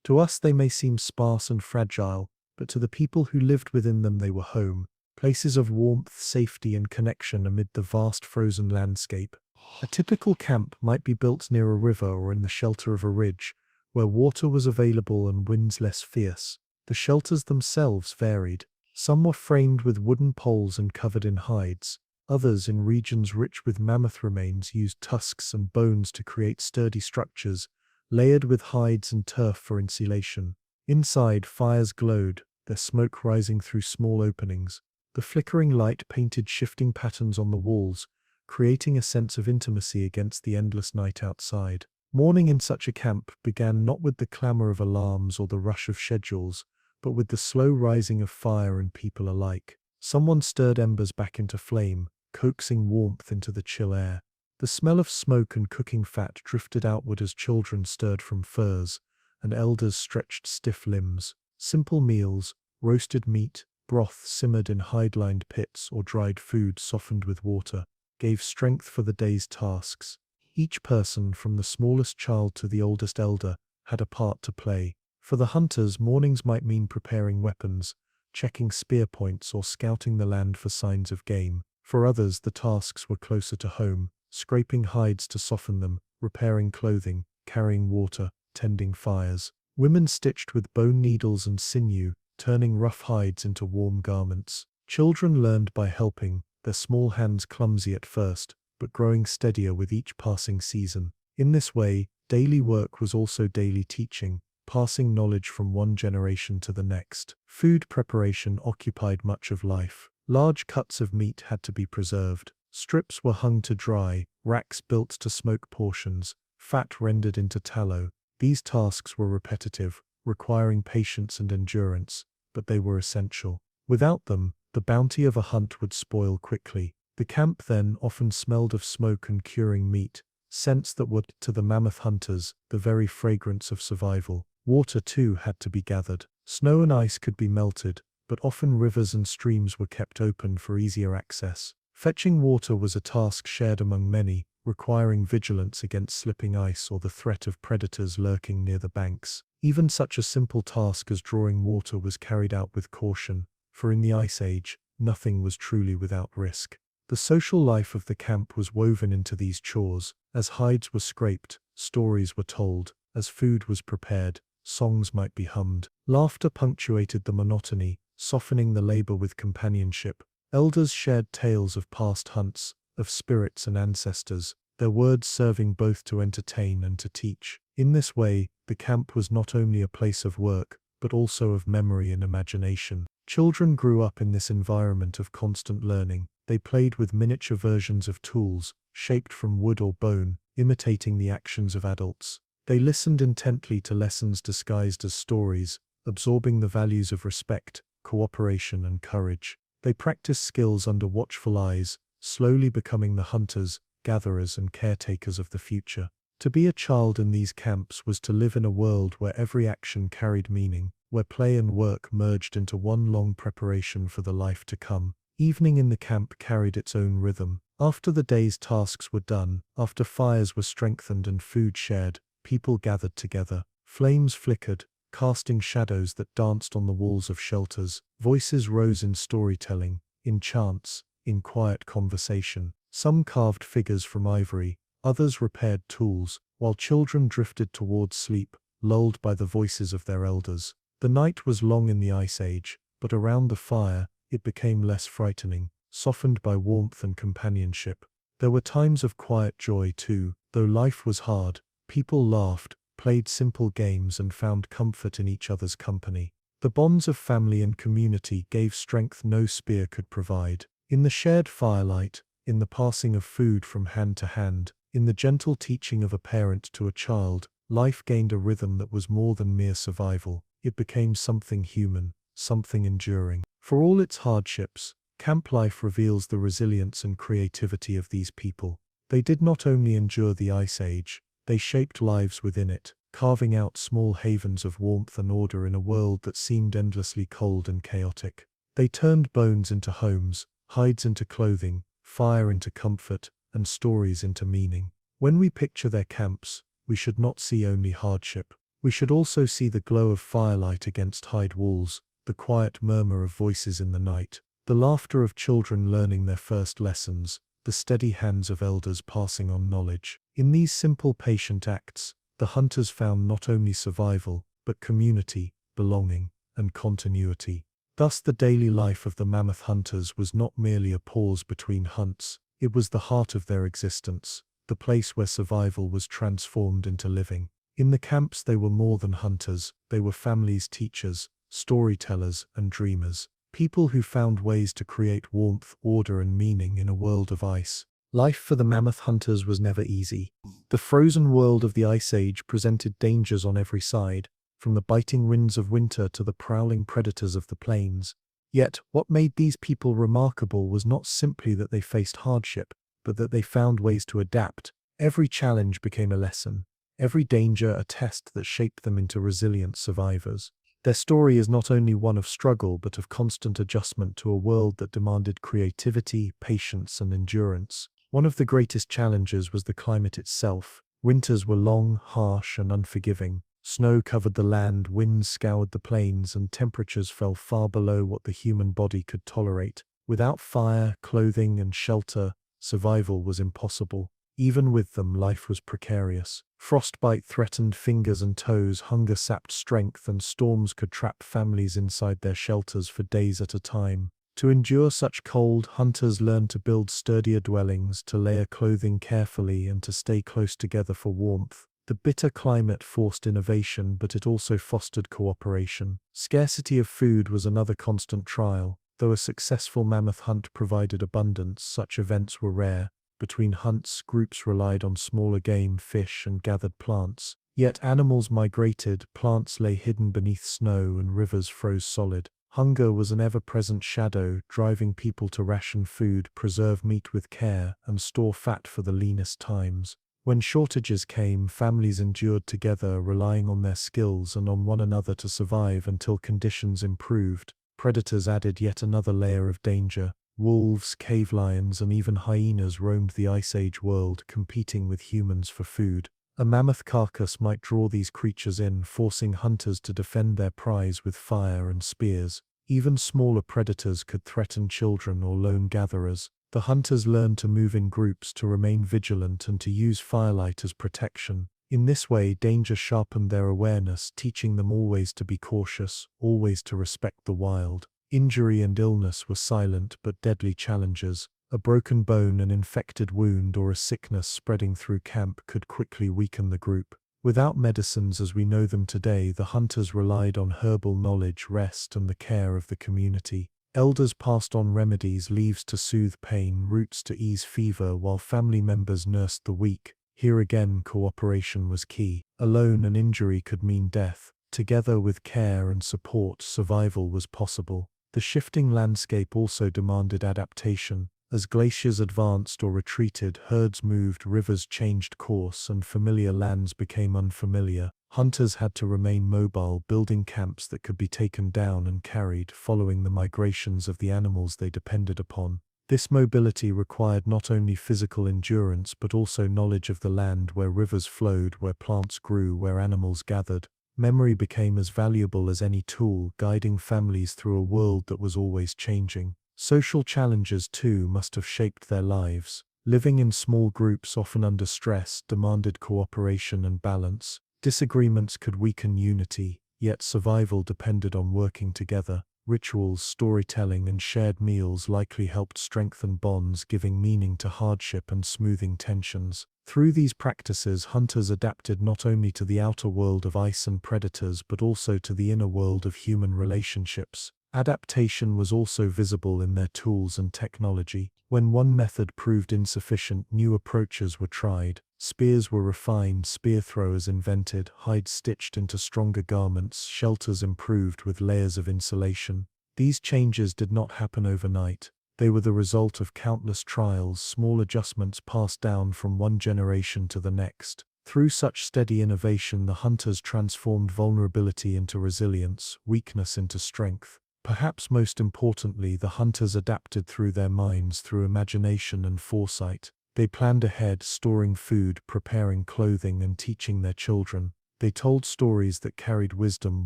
To us they may seem sparse and fragile, but to the people who lived within them they were home, places of warmth, safety, and connection amid the vast frozen landscape. A typical camp might be built near a river or in the shelter of a ridge, where water was available and winds less fierce. The shelters themselves varied. Some were framed with wooden poles and covered in hides. Others, in regions rich with mammoth remains, used tusks and bones to create sturdy structures, layered with hides and turf for insulation. Inside, fires glowed, their smoke rising through small openings. The flickering light painted shifting patterns on the walls, creating a sense of intimacy against the endless night outside. Morning in such a camp began not with the clamor of alarms or the rush of schedules, but with the slow rising of fire and people alike. Someone stirred embers back into flame, coaxing warmth into the chill air. The smell of smoke and cooking fat drifted outward as children stirred from furs, and elders stretched stiff limbs. Simple meals, roasted meat, broth simmered in hide-lined pits or dried food softened with water, gave strength for the day's tasks. Each person, from the smallest child to the oldest elder, had a part to play. For the hunters, mornings might mean preparing weapons, checking spear points or scouting the land for signs of game. For others, the tasks were closer to home, scraping hides to soften them, repairing clothing, carrying water, tending fires. Women stitched with bone needles and sinew, turning rough hides into warm garments. Children learned by helping, their small hands clumsy at first, but growing steadier with each passing season. In this way, daily work was also daily teaching, passing knowledge from one generation to the next. Food preparation occupied much of life. Large cuts of meat had to be preserved. Strips were hung to dry, racks built to smoke portions, fat rendered into tallow. These tasks were repetitive, requiring patience and endurance, but they were essential. Without them, the bounty of a hunt would spoil quickly. The camp then often smelled of smoke and curing meat, scents that were, to the mammoth hunters, the very fragrance of survival. Water, too, had to be gathered. Snow and ice could be melted, but often rivers and streams were kept open for easier access. Fetching water was a task shared among many, requiring vigilance against slipping ice or the threat of predators lurking near the banks. Even such a simple task as drawing water was carried out with caution, for in the Ice Age, nothing was truly without risk. The social life of the camp was woven into these chores. As hides were scraped, stories were told. As food was prepared, songs might be hummed. Laughter punctuated the monotony, softening the labor with companionship. Elders shared tales of past hunts, of spirits and ancestors, their words serving both to entertain and to teach. In this way, the camp was not only a place of work, but also of memory and imagination. Children grew up in this environment of constant learning. They played with miniature versions of tools, shaped from wood or bone, imitating the actions of adults. They listened intently to lessons disguised as stories, absorbing the values of respect, cooperation, and courage. They practiced skills under watchful eyes, slowly becoming the hunters, gatherers, and caretakers of the future. To be a child in these camps was to live in a world where every action carried meaning, where play and work merged into one long preparation for the life to come. Evening in the camp carried its own rhythm. After the day's tasks were done, after fires were strengthened and food shared, people gathered together. Flames flickered, casting shadows that danced on the walls of shelters. Voices rose in storytelling, in chants, in quiet conversation. Some carved figures from ivory, others repaired tools, while children drifted towards sleep, lulled by the voices of their elders. The night was long in the Ice Age, but around the fire, it became less frightening, softened by warmth and companionship. There were times of quiet joy too. Though life was hard, people laughed, played simple games, and found comfort in each other's company. The bonds of family and community gave strength no spear could provide. In the shared firelight, in the passing of food from hand to hand, in the gentle teaching of a parent to a child, life gained a rhythm that was more than mere survival. It became something human, something enduring. For all its hardships, camp life reveals the resilience and creativity of these people. They did not only endure the Ice Age, they shaped lives within it, carving out small havens of warmth and order in a world that seemed endlessly cold and chaotic. They turned bones into homes, hides into clothing, fire into comfort, and stories into meaning. When we picture their camps, we should not see only hardship. We should also see the glow of firelight against hide walls, the quiet murmur of voices in the night, the laughter of children learning their first lessons, the steady hands of elders passing on knowledge. In these simple, patient acts, the hunters found not only survival, but community, belonging, and continuity. Thus the daily life of the mammoth hunters was not merely a pause between hunts, it was the heart of their existence, the place where survival was transformed into living. In the camps they were more than hunters, they were families, teachers, storytellers, and dreamers. People who found ways to create warmth, order, and meaning in a world of ice. Life for the mammoth hunters was never easy. The frozen world of the Ice Age presented dangers on every side, from the biting winds of winter to the prowling predators of the plains. Yet, what made these people remarkable was not simply that they faced hardship, but that they found ways to adapt. Every challenge became a lesson, every danger a test that shaped them into resilient survivors. Their story is not only one of struggle but of constant adjustment to a world that demanded creativity, patience, and endurance. One of the greatest challenges was the climate itself. Winters were long, harsh, and unforgiving. Snow covered the land, winds scoured the plains, and temperatures fell far below what the human body could tolerate. Without fire, clothing, and shelter, survival was impossible. Even with them, life was precarious. Frostbite threatened fingers and toes, hunger sapped strength, and storms could trap families inside their shelters for days at a time. To endure such cold, hunters learned to build sturdier dwellings, to layer clothing carefully, and to stay close together for warmth. The bitter climate forced innovation, but it also fostered cooperation. Scarcity of food was another constant trial. Though a successful mammoth hunt provided abundance, such events were rare. Between hunts, groups relied on smaller game, fish, and gathered plants. Yet animals migrated, plants lay hidden beneath snow, and rivers froze solid. Hunger was an ever-present shadow, driving people to ration food, preserve meat with care, and store fat for the leanest times. When shortages came, families endured together, relying on their skills and on one another to survive until conditions improved. Predators added yet another layer of danger. Wolves, cave lions, and even hyenas roamed the Ice Age world, competing with humans for food. A mammoth carcass might draw these creatures in, forcing hunters to defend their prize with fire and spears. Even smaller predators could threaten children or lone gatherers. The hunters learned to move in groups, to remain vigilant, and to use firelight as protection. In this way, danger sharpened their awareness, teaching them always to be cautious, always to respect the wild. Injury and illness were silent but deadly challenges. A broken bone, an infected wound, or a sickness spreading through camp could quickly weaken the group. Without medicines as we know them today, the hunters relied on herbal knowledge, rest, and the care of the community. Elders passed on remedies, leaves to soothe pain, roots to ease fever, while family members nursed the weak. Here again, cooperation was key. Alone, an injury could mean death. Together, with care and support, survival was possible. The shifting landscape also demanded adaptation. As glaciers advanced or retreated, herds moved, rivers changed course, and familiar lands became unfamiliar. Hunters had to remain mobile, building camps that could be taken down and carried, following the migrations of the animals they depended upon. This mobility required not only physical endurance but also knowledge of the land, where rivers flowed, where plants grew, where animals gathered. Memory became as valuable as any tool, guiding families through a world that was always changing. Social challenges, too, must have shaped their lives. Living in small groups, often under stress, demanded cooperation and balance. Disagreements could weaken unity, yet survival depended on working together. Rituals, storytelling, and shared meals likely helped strengthen bonds, giving meaning to hardship and smoothing tensions. Through these practices, hunters adapted not only to the outer world of ice and predators but also to the inner world of human relationships. Adaptation was also visible in their tools and technology. When one method proved insufficient, new approaches were tried. Spears were refined, spear throwers invented, hides stitched into stronger garments, shelters improved with layers of insulation. These changes did not happen overnight. They were the result of countless trials, small adjustments passed down from one generation to the next. Through such steady innovation, the hunters transformed vulnerability into resilience, weakness into strength. Perhaps most importantly, the hunters adapted through their minds, through imagination and foresight. They planned ahead, storing food, preparing clothing, and teaching their children. They told stories that carried wisdom,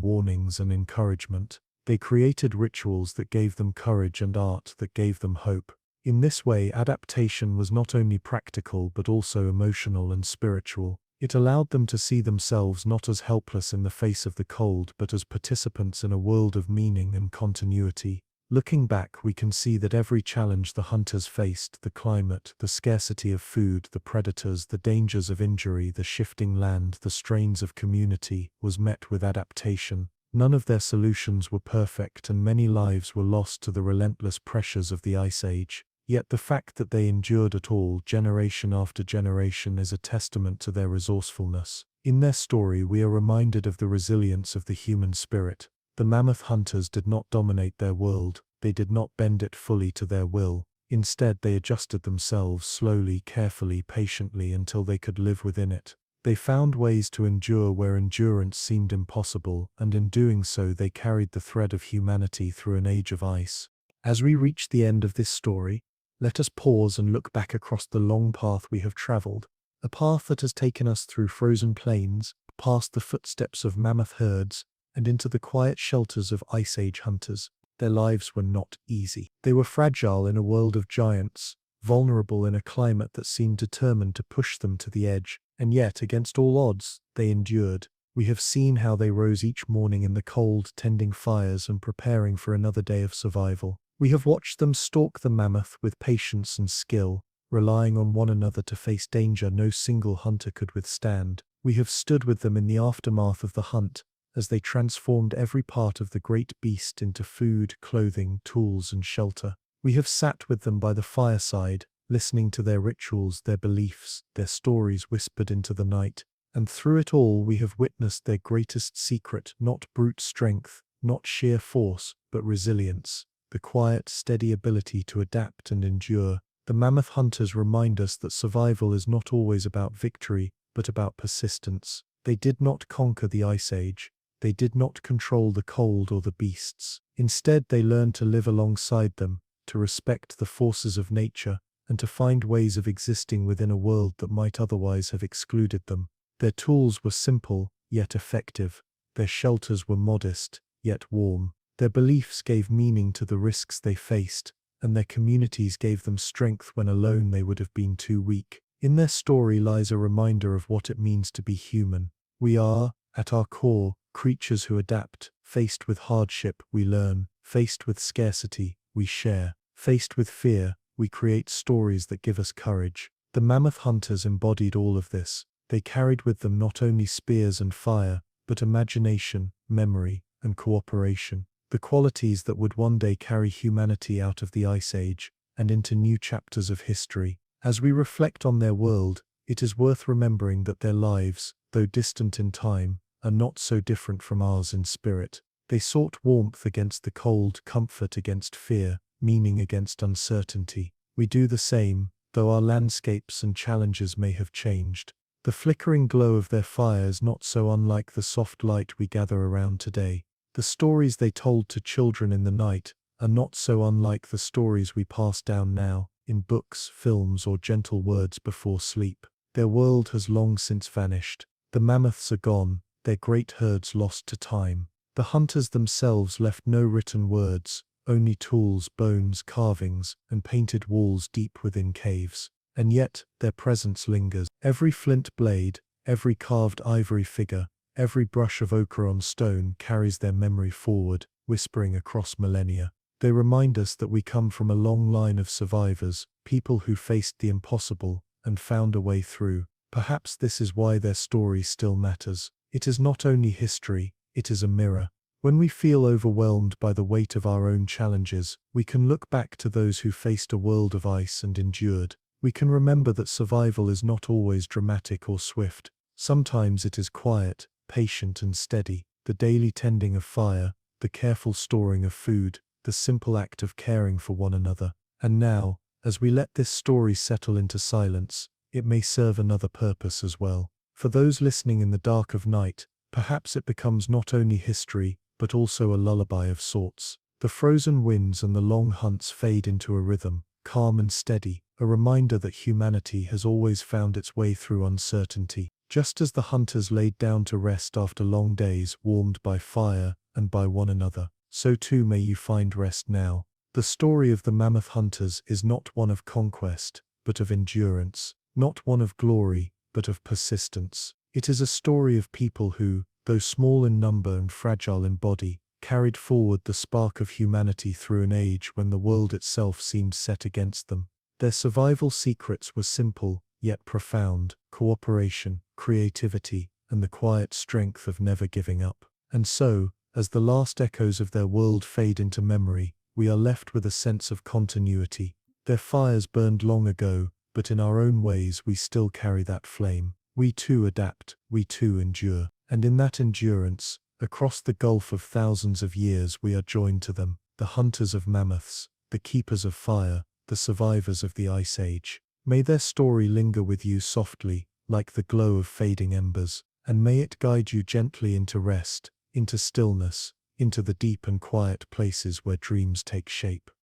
warnings, and encouragement. They created rituals that gave them courage and art that gave them hope. In this way, adaptation was not only practical but also emotional and spiritual. It allowed them to see themselves not as helpless in the face of the cold but as participants in a world of meaning and continuity. Looking back, we can see that every challenge the hunters faced, the climate, the scarcity of food, the predators, the dangers of injury, the shifting land, the strains of community, was met with adaptation. None of their solutions were perfect, and many lives were lost to the relentless pressures of the Ice Age. Yet the fact that they endured at all, generation after generation, is a testament to their resourcefulness. In their story, we are reminded of the resilience of the human spirit. The mammoth hunters did not dominate their world. They did not bend it fully to their will. Instead, they adjusted themselves slowly, carefully, patiently until they could live within it. They found ways to endure where endurance seemed impossible, and in doing so they carried the thread of humanity through an age of ice. As we reach the end of this story, let us pause and look back across the long path we have traveled, a path that has taken us through frozen plains, past the footsteps of mammoth herds, and into the quiet shelters of Ice Age hunters. Their lives were not easy. They were fragile in a world of giants, vulnerable in a climate that seemed determined to push them to the edge, and yet, against all odds, they endured. We have seen how they rose each morning in the cold, tending fires and preparing for another day of survival. We have watched them stalk the mammoth with patience and skill, relying on one another to face danger no single hunter could withstand. We have stood with them in the aftermath of the hunt, as they transformed every part of the great beast into food, clothing, tools, and shelter. We have sat with them by the fireside, listening to their rituals, their beliefs, their stories whispered into the night, and through it all we have witnessed their greatest secret, not brute strength, not sheer force, but resilience, the quiet, steady ability to adapt and endure. The mammoth hunters remind us that survival is not always about victory, but about persistence. They did not conquer the Ice Age. They did not control the cold or the beasts. Instead, they learned to live alongside them, to respect the forces of nature, and to find ways of existing within a world that might otherwise have excluded them. Their tools were simple, yet effective. Their shelters were modest, yet warm. Their beliefs gave meaning to the risks they faced, and their communities gave them strength when alone they would have been too weak. In their story lies a reminder of what it means to be human. We are, at our core, creatures who adapt. Faced with hardship, we learn. Faced with scarcity, we share. Faced with fear, we create stories that give us courage. The mammoth hunters embodied all of this. They carried with them not only spears and fire, but imagination, memory, and cooperation. The qualities that would one day carry humanity out of the Ice Age and into new chapters of history. As we reflect on their world, it is worth remembering that their lives, though distant in time, are not so different from ours in spirit. They sought warmth against the cold, comfort against fear, meaning against uncertainty. We do the same, though our landscapes and challenges may have changed. The flickering glow of their fire is not so unlike the soft light we gather around today. The stories they told to children in the night are not so unlike the stories we pass down now, in books, films, or gentle words before sleep. Their world has long since vanished. The mammoths are gone, their great herds lost to time. The hunters themselves left no written words, only tools, bones, carvings, and painted walls deep within caves. And yet, their presence lingers. Every flint blade, every carved ivory figure, every brush of ochre on stone carries their memory forward, whispering across millennia. They remind us that we come from a long line of survivors, people who faced the impossible and found a way through. Perhaps this is why their story still matters. It is not only history, it is a mirror. When we feel overwhelmed by the weight of our own challenges, we can look back to those who faced a world of ice and endured. We can remember that survival is not always dramatic or swift. Sometimes it is quiet, patient and steady. The daily tending of fire, the careful storing of food, the simple act of caring for one another. And now, as we let this story settle into silence, it may serve another purpose as well. For those listening in the dark of night, perhaps it becomes not only history, but also a lullaby of sorts. The frozen winds and the long hunts fade into a rhythm, calm and steady, a reminder that humanity has always found its way through uncertainty. Just as the hunters laid down to rest after long days warmed by fire and by one another, so too may you find rest now. The story of the mammoth hunters is not one of conquest, but of endurance, not one of glory, but of persistence. It is a story of people who, though small in number and fragile in body, carried forward the spark of humanity through an age when the world itself seemed set against them. Their survival secrets were simple, yet profound: cooperation, creativity, and the quiet strength of never giving up. And so, as the last echoes of their world fade into memory, we are left with a sense of continuity. Their fires burned long ago, but in our own ways we still carry that flame. We too adapt, we too endure. And in that endurance, across the gulf of thousands of years we are joined to them. the hunters of mammoths, the keepers of fire, the survivors of the Ice Age. May their story linger with you softly, like the glow of fading embers, and may it guide you gently into rest, into stillness, into the deep and quiet places where dreams take shape.